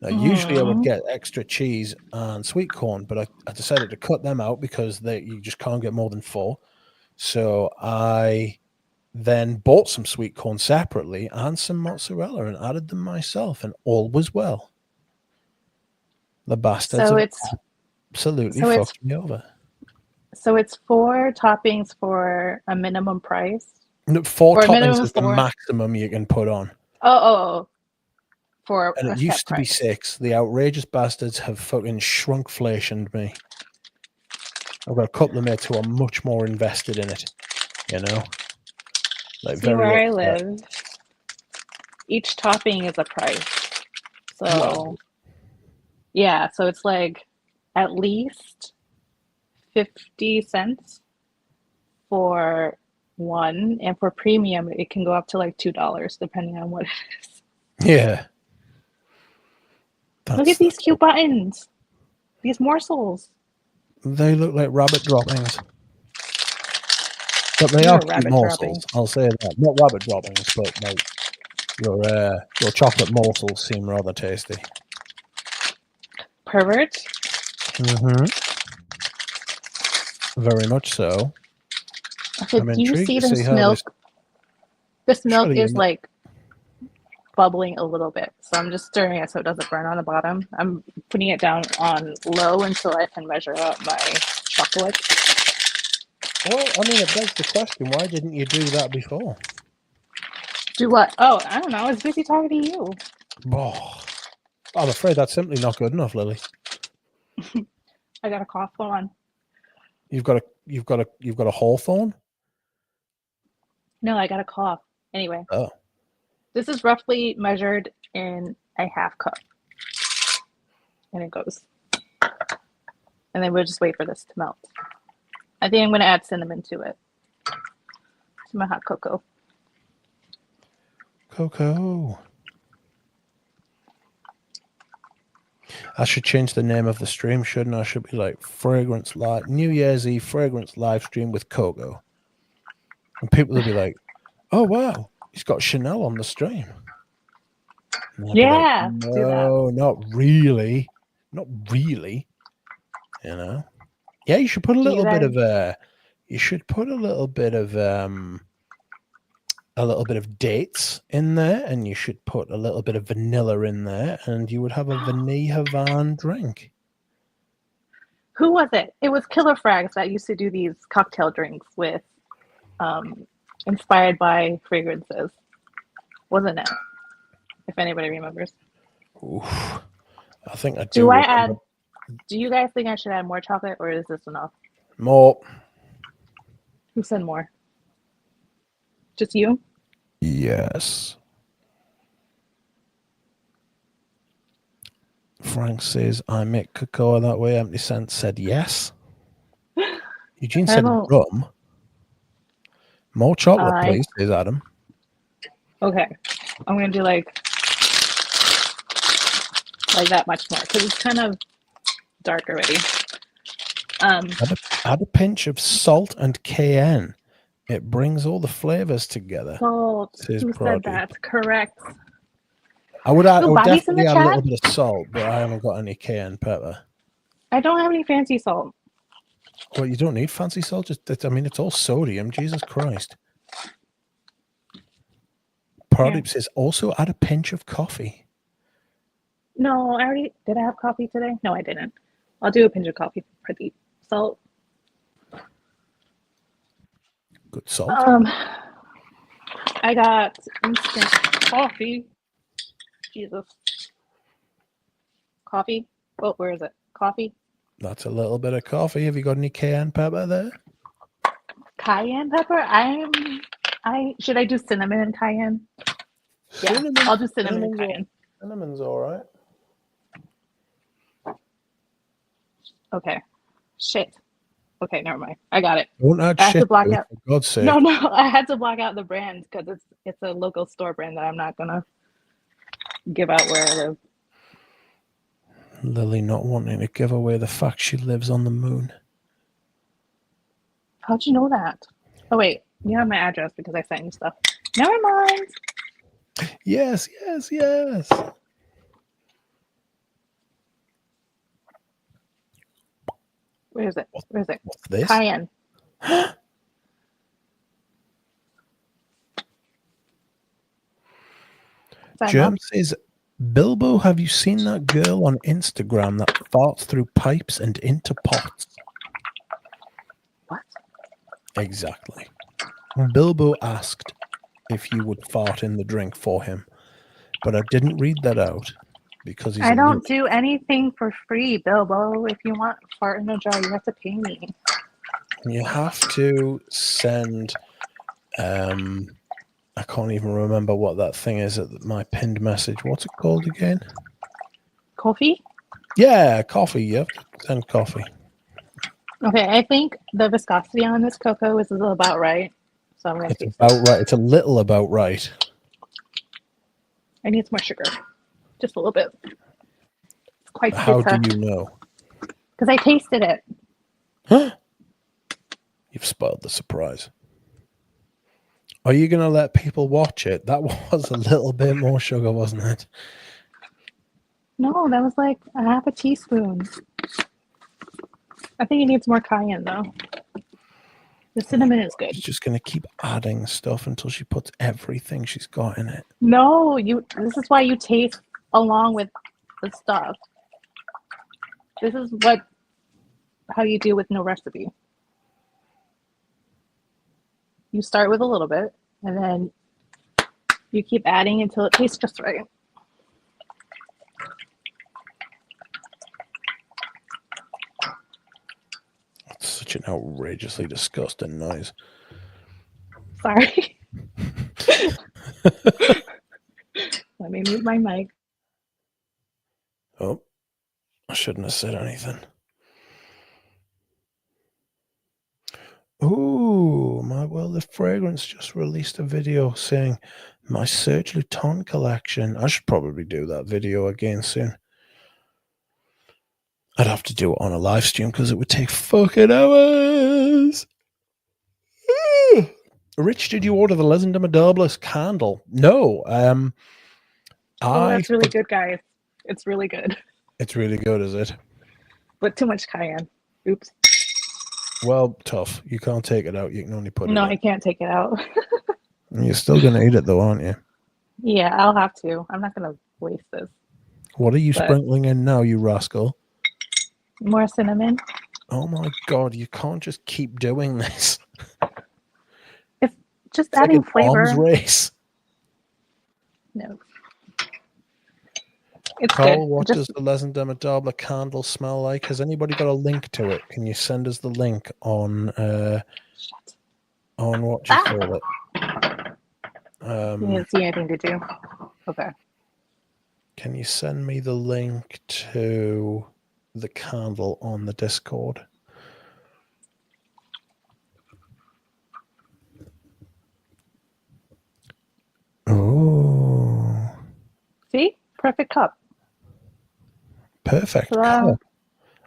Now, usually I would get extra cheese and sweet corn, but I decided to cut them out because you just can't get more than 4. So I then bought some sweet corn separately and some mozzarella and added them myself, and all was well. The bastards have absolutely fucked me over. So it's 4 toppings for a minimum price? No, 4 toppings is the maximum you can put on. Oh. for And a it set used to be price. 6. The outrageous bastards have fucking shrunkflationed me. I've got a couple of mates who are much more invested in it, you know? Like See, where very I upset. live, each topping is a price. So, Wow. yeah, so it's like at least 50 cents for one, and for premium, it can go up to like $2, depending on what it is. Yeah. Look at these cute Cool. buttons, these morsels. They look like rabbit droppings. But they You're are a cute rabbit dropping. morsels, I'll say that. Not rabbit droppings, but like your chocolate morsels seem rather tasty. Pervert. Mm-hmm. Very much so. So I'm do you intrigued see to see this how this. milk? This milk Surely, is like bubbling a little bit. So I'm just stirring it so it doesn't burn on the bottom. I'm putting it down on low until I can measure out my chocolate. Well, I mean, it begs the question: why didn't you do that before? Do what? Oh, I don't know. I was busy talking to you. Oh, I'm afraid that's simply not good enough, Lily. I got a cough. Hold on. You've got a hawthorn. No, I got a cough. Anyway, Oh, this is roughly measured in a half cup. And it goes. And then we'll just wait for this to melt. I think I'm going to add cinnamon to it. To my hot cocoa. cocoa. I should change the name of the stream, shouldn't I? Should be like Fragrance Live New Year's Eve Fragrance Live Stream with Coco. And people will be like, "Oh wow, he's got Chanel on the stream." And I'd Yeah, be like, do that. "No, not really, not really." You know? Yeah, you should put a Do you little bit guys? of you should put a little bit of dates in there, and you should put a little bit of vanilla in there, and you would have a vanilla van drink. Who was it? It was Killer Frags that used to do these cocktail drinks with, inspired by fragrances, wasn't it? If anybody remembers. Oof, I think I do Do I remember. add? Do you guys think I should add more chocolate, or is this enough? More. Who said more? Just you? Yes. Frank says, I make cocoa that way. Empty Cent said yes. Eugene I said don't. rum. More chocolate, I please, says Adam. Okay. I'm gonna do like that much more because it's kind of dark already. Add a pinch of salt and cayenne. It brings all the flavors together. Salt. Says Who said Brody. that? Correct. I would Oh, Bobby's in definitely the add a chat. little bit of salt, but I haven't got any cayenne pepper. I don't have any fancy salt. Well, you don't need fancy salt. It's all sodium. Jesus Christ. Brody says also add a pinch of coffee. No, did I have coffee today? No, I didn't. I'll do a pinch of coffee for the salt. Good salt. I got instant coffee. Jesus. Coffee? Oh, where is it? Coffee? That's a little bit of coffee. Have you got any cayenne pepper there? Cayenne pepper? Should I do cinnamon and cayenne? Cinnamon. Yeah, I'll do cinnamon and cayenne. Cinnamon's all right. Okay. Shit. Okay, never mind. I got it. Don't add shit to it, for God's sake. No, I had to block out the brand because it's a local store brand that I'm not gonna give out where I live. Lily not wanting to give away the fact she lives on the moon. How'd you know that? Oh wait, you have my address because I sent you stuff. Never mind. Yes. Where is it? What's this? Cayenne. Germ says, Bilbo, have you seen that girl on Instagram that farts through pipes and into pots? What? Exactly. Bilbo asked if you would fart in the drink for him. but I didn't read that out because he's I a don't noob. do anything for free, Bilbo. If you want fart in a jar, you have to pay me. You have to send. I can't even remember what that thing is at my pinned message. What's it called again? Kofi? Yeah, coffee. You have to send coffee. Okay, I think the viscosity on this cocoa is about right. So I'm going to It's taste about it. right. It's a little about right. I need some more sugar. Just a little bit. It's quite How do bitter. you know? Because I tasted it. You've spoiled the surprise. Are you going to let people watch it? That was a little bit more sugar, wasn't it? No, that was like a half a teaspoon. I think it needs more cayenne though. The cinnamon is good. She's just going to keep adding stuff until she puts everything she's got in it. No, this is why you taste along with the stuff. This is how you do with no recipe. You start with a little bit and then you keep adding until it tastes just right. It's such an outrageously disgusting noise. Sorry. Let me mute my mic. Oh, I shouldn't have said anything. Ooh, my World of Fragrance just released a video saying my Serge Luton collection. I should probably do that video again soon. I'd have to do it on a live stream because it would take fucking hours. Rich, did you order the Les Indomables candle? No. Oh, that's really good, guys. It's really good. It's really good, is it? But too much cayenne. Oops. Well, tough. You can't take it out. You can only put it in. No, I can't take it out. You're still going to eat it, though, aren't you? Yeah, I'll have to. I'm not going to waste this. What are you sprinkling in now, you rascal? More cinnamon. Oh, my God. You can't just keep doing this. It's just adding like an flavor. arms race. No. It's Carl, good. what does the Les Indomables candle smell like? Has anybody got a link to it? Can you send us the link on what do you call it? You didn't see anything to do. Okay. Can you send me the link to the candle on the Discord? Oh. See? Perfect cup. Perfect cup.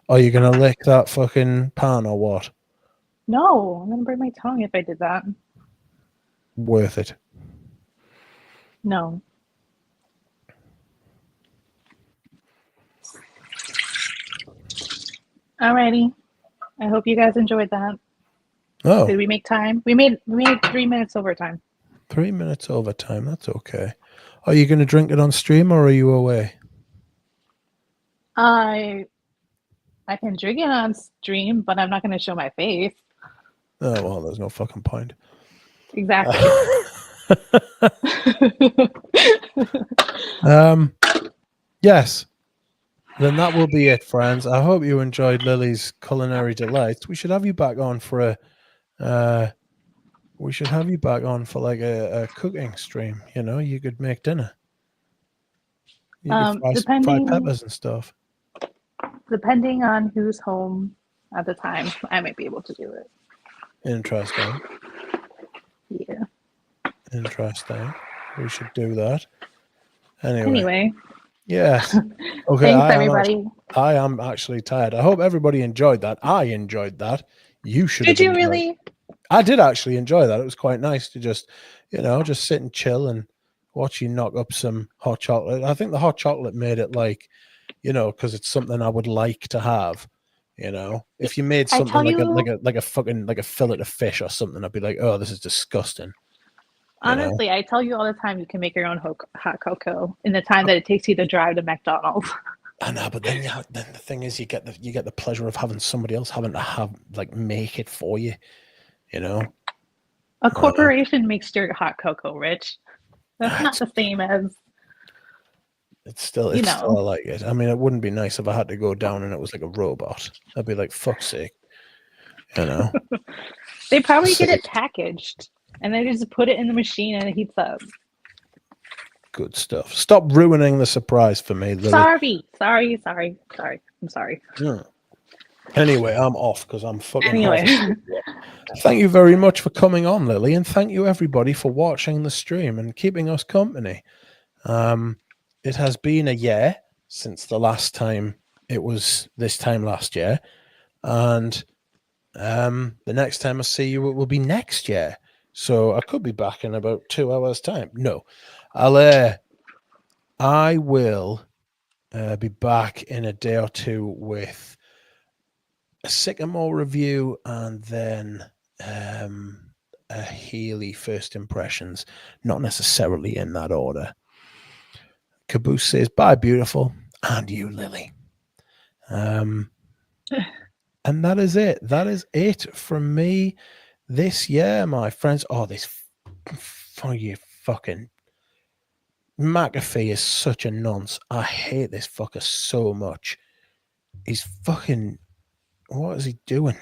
Are you going to lick that fucking pan or what? No, I'm going to break my tongue if I did that. Worth it. No. Alrighty. I hope you guys enjoyed that. Oh. Did we make time? We made 3 minutes overtime. 3 minutes overtime. That's okay. Are you going to drink it on stream or are you away? I can drink it on stream, but I'm not going to show my face. Oh, well, there's no fucking point. Exactly. Yes. Then that will be it, friends. I hope you enjoyed Lily's Culinary Delights. We should have you back on for a cooking stream. You know, you could make dinner. You could fry peppers and stuff. Depending on who's home at the time, I might be able to do it. Interesting. Yeah. Interesting. We should do that. Anyway. Yes. Okay. Thanks, everybody. I am actually tired. I hope everybody enjoyed that. I enjoyed that. You should. Did you really? I did actually enjoy that. It was quite nice to just sit and chill and watch you knock up some hot chocolate. I think the hot chocolate made it because it's something I would like to have. If you made something like a fillet of fish or something, I'd be like, oh, this is disgusting. Honestly, I tell you all the time, you can make your own hot cocoa in the time that it takes you to drive to McDonald's. I know, but then the thing is, you get the pleasure of having somebody else having to make it for you. A corporation makes your hot cocoa, Rich. That's not the same as. It's still, You it's know. still, I like it. I mean, it wouldn't be nice if I had to go down and it was like a robot. I'd be like, fuck's sake, you know. They probably So get it packaged and they just put it in the machine and it heats up. good stuff. Stop ruining the surprise for me, Lily. Sorry. I'm sorry. Anyway, I'm off because I'm fucking Anyway. hot. Thank you very much for coming on, Lily, and thank you everybody for watching the stream and keeping us company. It has been a year since the last time it was this time last year, and the next time I see you, it will be next year. So I could be back in about 2 hours' time. No, I will be back in a day or two with a Sycamore review and then a Healy first impressions, not necessarily in that order. Caboose says, bye, beautiful, and you, Lily. And that is it. That is it from me this year, my friends. Oh, this for you fucking McAfee is such a nonce. I hate this fucker so much. He's fucking, what is he doing?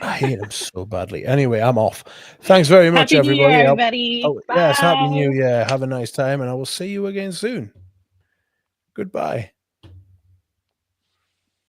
I hate him so badly. Anyway, I'm off. Thanks very much, Happy New Year, everybody. everybody. Oh, yes, Happy New Year. Have a nice time, and I will see you again soon. Goodbye.